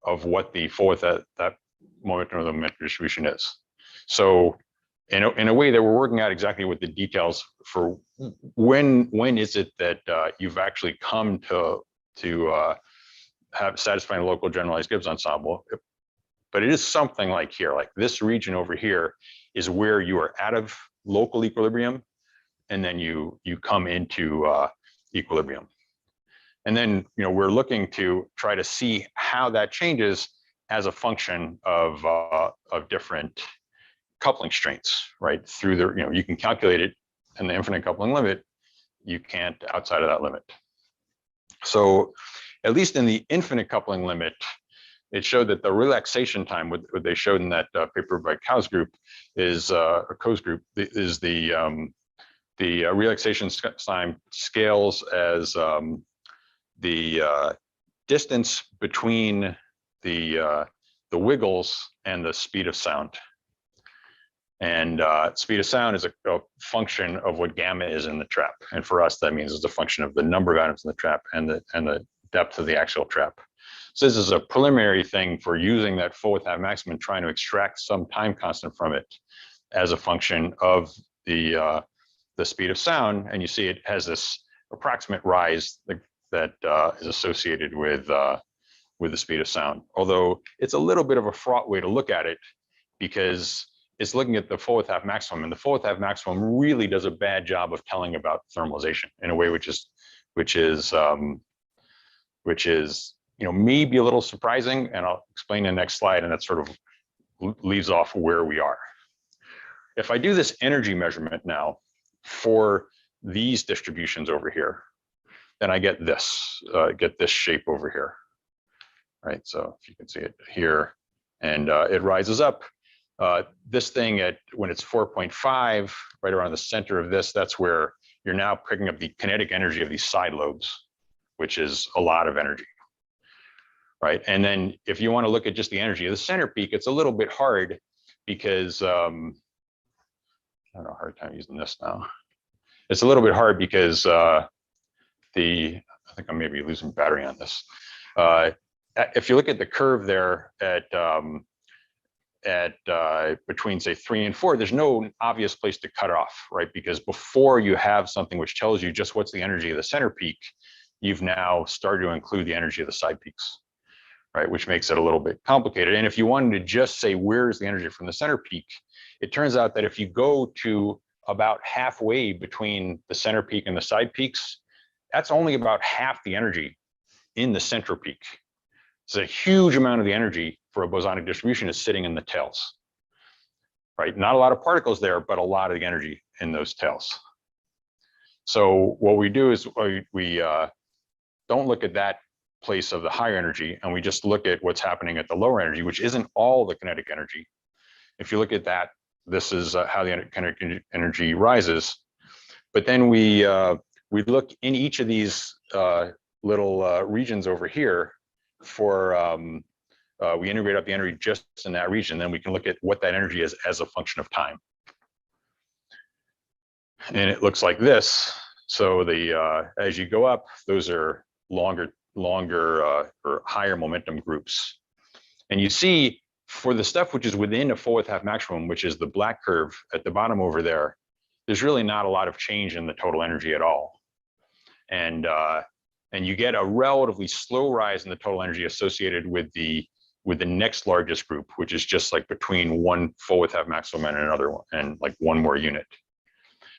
of what the full width that momentum of the momentum distribution is. So in a way that we're working out exactly what the details for when is it that you've actually come to have satisfying local generalized Gibbs ensemble. But it is something like here, like this region over here is where you are out of local equilibrium, and then you come into equilibrium. And then we're looking to try to see how that changes as a function of different coupling strengths, right? Through the you can calculate it in the infinite coupling limit, you can't outside of that limit. So at least in the infinite coupling limit, it showed that the relaxation time, what they showed in that paper by Coe's group, is the relaxation time scales as the distance between the wiggles and the speed of sound. And speed of sound is a function of what gamma is in the trap. And for us, that means it's a function of the number of atoms in the trap and the depth of the axial trap. So this is a preliminary thing for using that full width half maximum, trying to extract some time constant from it as a function of the speed of sound. And you see it has this approximate rise that is associated with the speed of sound. Although it's a little bit of a fraught way to look at it, because it's looking at the full width half maximum, and the full width half maximum really does a bad job of telling about thermalization in a way which is may be a little surprising, and I'll explain in the next slide, and that sort of leaves off where we are. If I do this energy measurement now for these distributions over here, then I get this shape over here, right? So if you can see it here, and it rises up. This thing when it's 4.5, right around the center of this, that's where you're now picking up the kinetic energy of these side lobes, which is a lot of energy, right? And then if you want to look at just the energy of the center peak, it's a little bit hard because I don't know, hard time using this now. It's a little bit hard because I think I'm maybe losing battery on this. If you look at the curve there at between say 3 and 4, there's no obvious place to cut off, right? Because before you have something which tells you just what's the energy of the center peak, you've now started to include the energy of the side peaks, right? Which makes it a little bit complicated. And if you wanted to just say, where's the energy from the center peak? It turns out that if you go to about halfway between the center peak and the side peaks, that's only about half the energy in the center peak. So a huge amount of the energy for a bosonic distribution is sitting in the tails, right? Not a lot of particles there, but a lot of the energy in those tails. So what we do is we don't look at that place of the higher energy, and we just look at what's happening at the lower energy, which isn't all the kinetic energy. If you look at that, this is how the kinetic energy rises. But then we look in each of these little regions over here for we integrate up the energy just in that region. Then we can look at what that energy is as a function of time. And it looks like this. So as you go up, those are longer or higher momentum groups. And you see for the stuff which is within a 4½ maximum, which is the black curve at the bottom over there, there's really not a lot of change in the total energy at all. And you get a relatively slow rise in the total energy associated with the next largest group, which is just like between one 4½ maximum and another one, and like one more unit.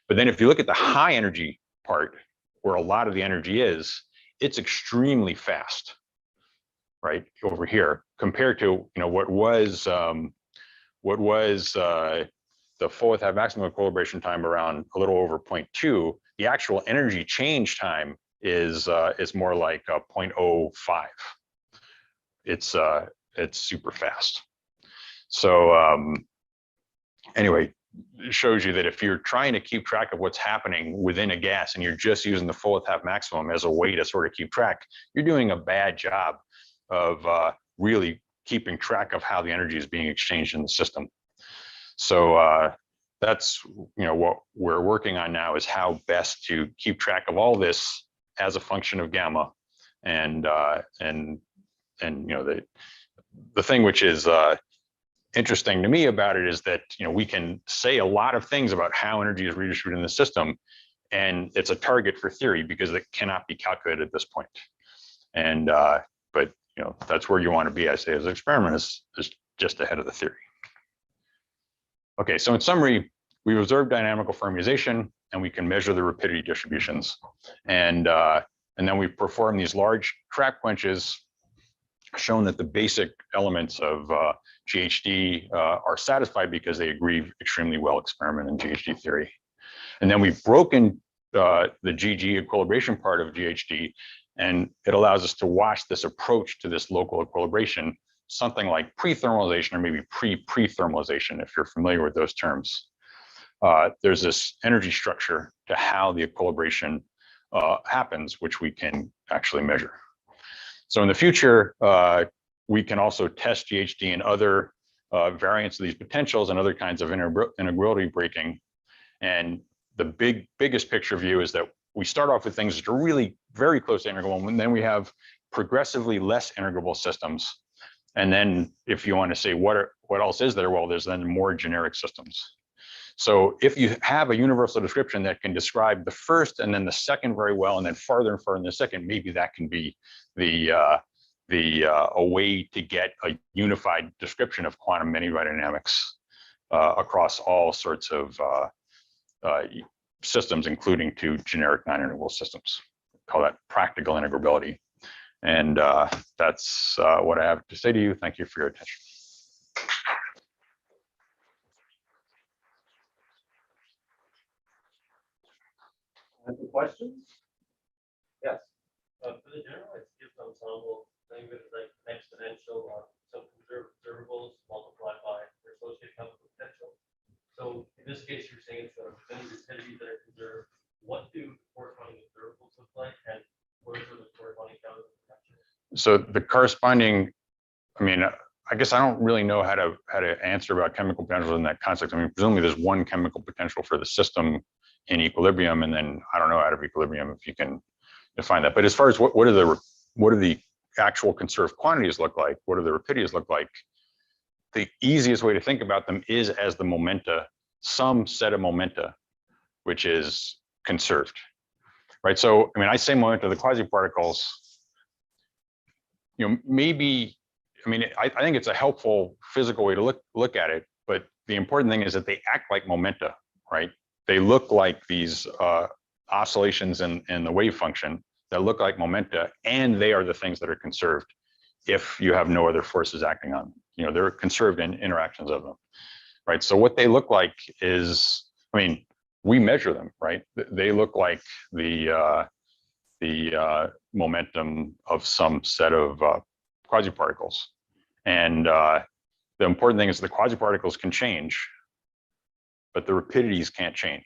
But then if you look at the high energy part, where a lot of the energy is, it's extremely fast, right over here, compared to what was the 4½ maximum equilibration time around a little over 0.2. The actual energy change time is more like 0.05. It's super fast. So anyway, it shows you that if you're trying to keep track of what's happening within a gas and you're just using the 4½ maximum as a way to sort of keep track, you're doing a bad job of really keeping track of how the energy is being exchanged in the system. So that's what we're working on now, is how best to keep track of all this as a function of gamma. And the thing which is interesting to me about it is that we can say a lot of things about how energy is redistributed in the system, and it's a target for theory because it cannot be calculated at this point. And but that's where you want to be, I say, as an experiment, is just ahead of the theory. Okay, so in summary, we observe dynamical formulation and we can measure the rapidity distributions, and then we perform these large trap quenches, shown that the basic elements of GHD are satisfied because they agree extremely well experiment and GHD theory. And then we've broken the GG equilibration part of GHD, and it allows us to watch this approach to this local equilibration, something like pre-thermalization or maybe pre-thermalization, if you're familiar with those terms. There's this energy structure to how the equilibration happens, which we can actually measure. So in the future, we can also test GHD and other variants of these potentials and other kinds of integrability breaking. And the biggest picture view is that we start off with things that are really very close to integrable, and then we have progressively less integrable systems. And then if you want to say what else is there, well, there's then more generic systems. So if you have a universal description that can describe the first and then the second very well, and then farther and farther in the second, maybe that can be a way to get a unified description of quantum many dynamics across all sorts of systems, including to generic non-integrable systems. We call that practical integrability. And that's what I have to say to you. Thank you for your attention. Any questions? Yes. For the generalized Gibbs ensemble, think of it as like an exponential of some observables multiplied by their associated chemical potential. So in this case, you're saying it's the many rapidity that are conserved. What do corresponding observables look like, and what are the corresponding chemical potentials? So the corresponding, I mean, I guess I don't really know how to answer about chemical potential in that context. I mean, presumably there's one chemical potential for the system in equilibrium, and then I don't know out of equilibrium if you can define that. But as far as what do the actual conserved quantities look like, what do the rapidities look like, the easiest way to think about them is as the momenta, some set of momenta, which is conserved, right? So I mean, I say momenta, the quasi-particles, you know, maybe, I mean, I think it's a helpful physical way to look at it, but the important thing is that they act like momenta, right? They look like these oscillations in the wave function that look like momenta, and they are the things that are conserved if you have no other forces acting on them. You know, they're conserved in interactions of them, right? So what they look like is, I mean, we measure them, right? They look like the momentum of some set of quasi-particles. And the important thing is the quasi-particles can change, but the rapidities can't change.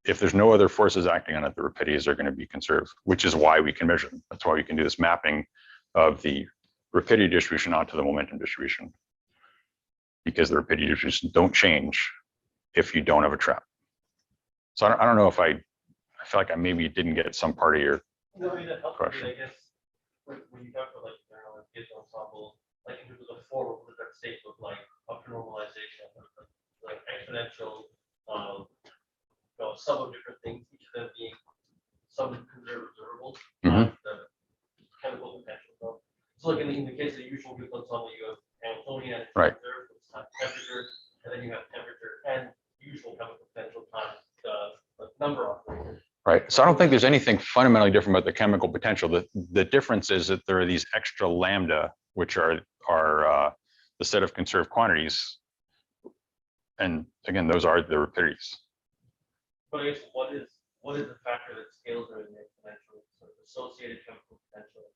If there's no other forces acting on it, the rapidities are going to be conserved, which is why we can measure them. That's why we can do this mapping of the rapidity distribution onto the momentum distribution, because the rapidity distributions don't change if you don't have a trap. So I don't know if I feel like I maybe didn't get some part of your No, I mean, that helps, question. I guess, when you talk about like generalized Gibbs ensemble, like in terms of the form, what does that state look like up to normalization, like exponential, you know, sum of different things, each of them being some conserved observables, Mhm. the chemical potential. So like in the case of the usual Gibbs ensemble, you have Hamiltonian, Right. conserved, it's not temperature, and then you have temperature and usual chemical potential times the number operator. Right. So I don't think there's anything fundamentally different about the chemical potential. The difference is that there are these extra lambda, which are the set of conserved quantities. And again, those are the rapidities. But I guess what is the factor that scales are in the exponential sort of associated chemical potential?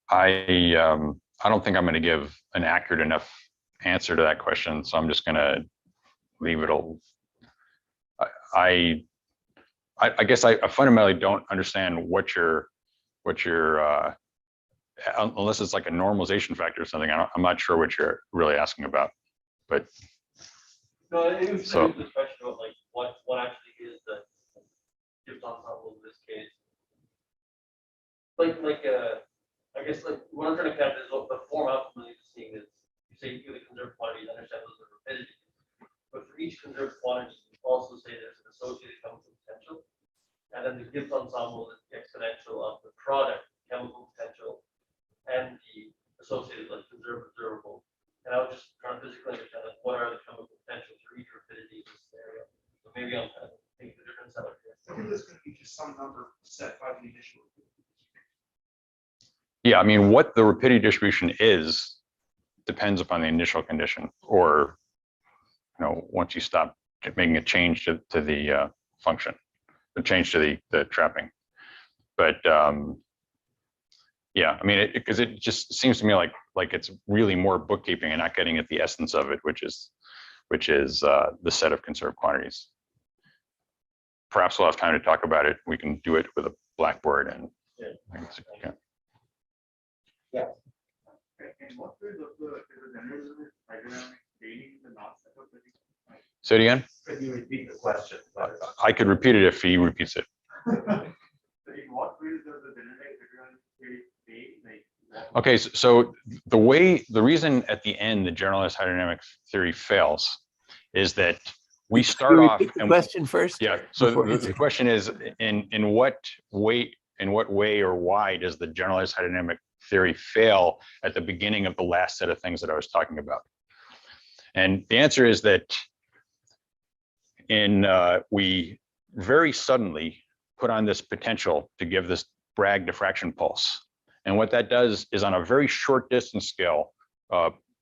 I don't think I'm going to give an accurate enough answer to that question, so I'm just going to leave it all. I guess I fundamentally don't understand what your unless it's like a normalization factor or something. I'm not sure what you're really asking about, but No, it was So- the question about like what actually is the Gibbs ensemble in this case. I guess like what I'm trying to capture is what the form outcome you're seeing is. You say you give the conserved quantity, understand those are rapidity, but for each conserved quantity, you also say there's an associated chemical potential, and then the Gibbs ensemble is the exponential of the product chemical potential and the associated like conserved observable. And I was just trying to physically understand like what are the chemical potentials for each rapidity in this scenario. So maybe I'm kind of thinking the difference out here. I think there's going to be just some number set by the initial. yeah, I mean, what the rapidity distribution is depends upon the initial condition, or you know, once you stop making a change to the function, the change to the trapping. But yeah, I mean, because it just seems to me like it's really more bookkeeping and not getting at the essence of it, which is the set of conserved quantities. Perhaps we'll have time to talk about it. We can do it with a blackboard and. Yeah. Yeah. Yes. And what is the generalized hydrodynamics dating the last set of the Say it again. Could you repeat the question? I could repeat it if he repeats it. So in what ways does the generalized hydrodynamics theory date like? Okay, so the reason at the end the generalized hydrodynamics theory fails is that we start off Repeat the and question first. yeah. So before the answering. question is in what way or why does the generalized hydrodynamic theory fail at the beginning of the last set of things that I was talking about? And the answer is that we very suddenly put on this potential to give this Bragg diffraction pulse. And what that does is on a very short distance scale,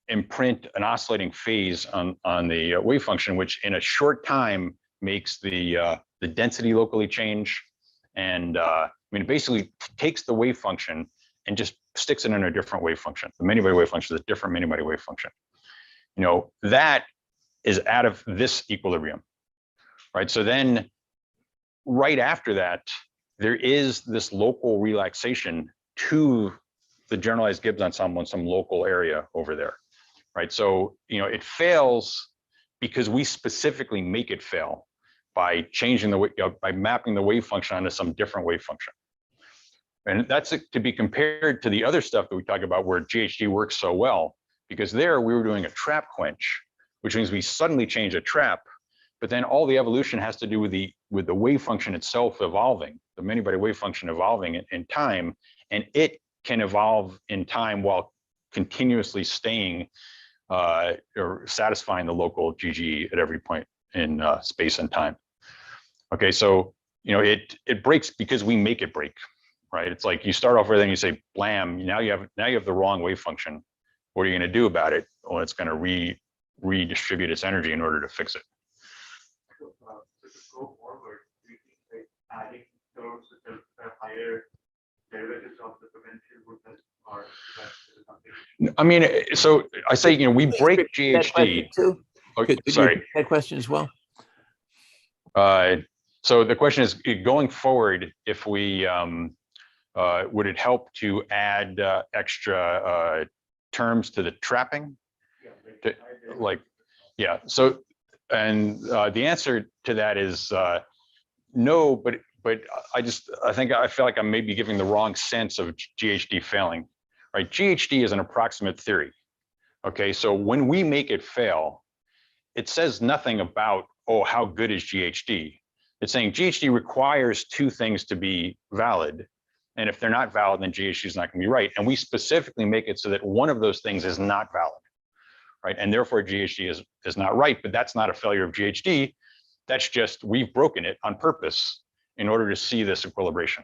imprint an oscillating phase on the wave function, which in a short time makes the density locally change. And I mean, it basically takes the wave function and just sticks it in a different wave function. The many-body wave function is a different many-body wave function. You know, that is out of this equilibrium, right? So then right after that, there is this local relaxation to the generalized Gibbs ensemble in some local area over there, right? So, you know, it fails because we specifically make it fail by changing the by mapping the wave function onto some different wave function. And that's to be compared to the other stuff that we talk about where GHD works so well, because there we were doing a trap quench, which means we suddenly change a trap, but then all the evolution has to do with the wave function itself evolving, the many-body wave function evolving in time, and it can evolve in time while continuously staying or satisfying the local GGE at every point in space and time. Okay, so you know it breaks because we make it break, right? It's like you start off with it and you say blam, now you have the wrong wave function. What are you going to do about it? Well, it's going to redistribute its energy in order to fix it. So, to go forward, do you think like adding terms that are higher derivatives of the potential would help, or that's something? I mean, so I say, you know, we break That GHD. question too? Okay, Could you sorry. repeat that question as well? So the question is, going forward, if we would it help to add extra terms to the trapping? Yeah. So, and the answer to that is no, but I feel like I'm maybe giving the wrong sense of GHD failing, right? GHD is an approximate theory. Okay, so when we make it fail, it says nothing about, oh, how good is GHD? It's saying GHD requires two things to be valid. And if they're not valid, then GHD is not going to be right. And we specifically make it so that one of those things is not valid, right? And therefore GHD is not right, but that's not a failure of GHD. That's just, we've broken it on purpose in order to see this equilibration,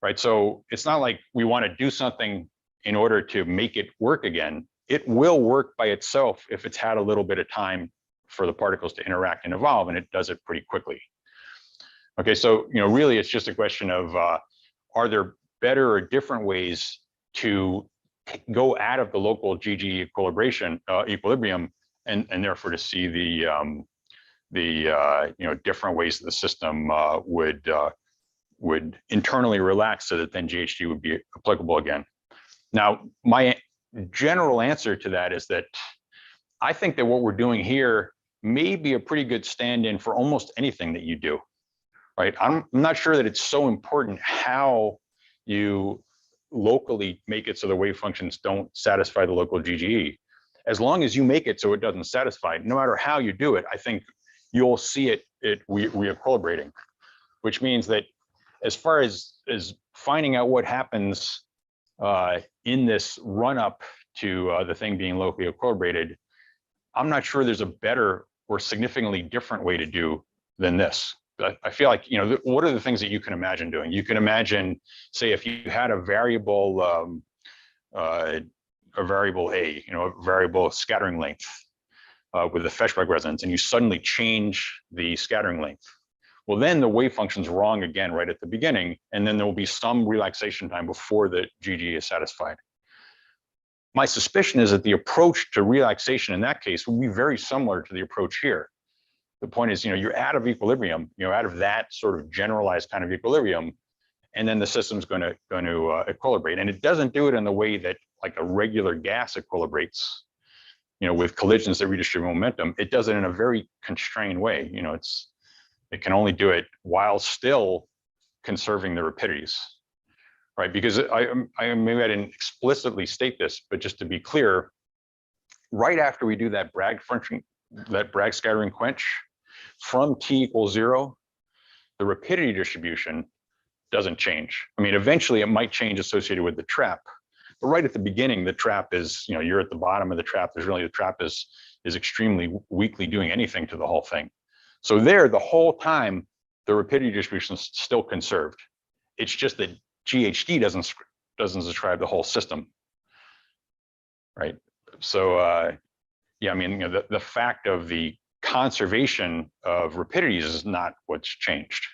right? So it's not like we want to do something in order to make it work again. It will work by itself if it's had a little bit of time for the particles to interact and evolve, and it does it pretty quickly. Okay, so you know, really it's just a question of are there better or different ways to go out of the local GG equilibrium and therefore to see the you know, different ways that the system would internally relax so that then GHD would be applicable again. Now, my general answer to that is that I think that what we're doing here may be a pretty good stand-in for almost anything that you do, right? I'm not sure that it's so important how you locally make it so the wave functions don't satisfy the local GGE. As long as you make it so it doesn't satisfy it, no matter how you do it, I think you'll see it re-equilibrating, which means that as far as finding out what happens in this run-up to the thing being locally equilibrated, I'm not sure there's a better or significantly different way to do than this. I feel like, you know, what are the things that you can imagine doing? You can imagine, say, if you had a variable A, you know, a variable scattering length with the Feshbach resonance, and you suddenly change the scattering length. Well, then the wave function's wrong again right at the beginning, and then there will be some relaxation time before the GG is satisfied. My suspicion is that the approach to relaxation in that case will be very similar to the approach here. The point is, you know, you're out of equilibrium, you know, out of that sort of generalized kind of equilibrium, and then the system's going to equilibrate. And it doesn't do it in the way that like a regular gas equilibrates, you know, with collisions that redistribute momentum. It does it in a very constrained way. You know, it can only do it while still conserving the rapidities, right? Because maybe I didn't explicitly state this, but just to be clear, right after we do that Bragg function, that Bragg scattering quench, from t equals 0, the rapidity distribution doesn't change. I mean, eventually it might change associated with the trap, but right at the beginning, the trap is, you know, you're at the bottom of the trap. There's really, the trap is extremely weakly doing anything to the whole thing. So there, the whole time, the rapidity distribution is still conserved. It's just that GHD doesn't describe the whole system, right? So yeah, I mean, you know, the fact of the conservation of rapidities is not what's changed,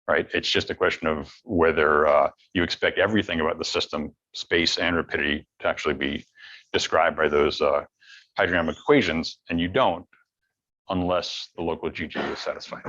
right? It's just a question of whether you expect everything about the system, space and rapidity, to actually be described by those hydrodynamic equations, and you don't unless the local GG is satisfied.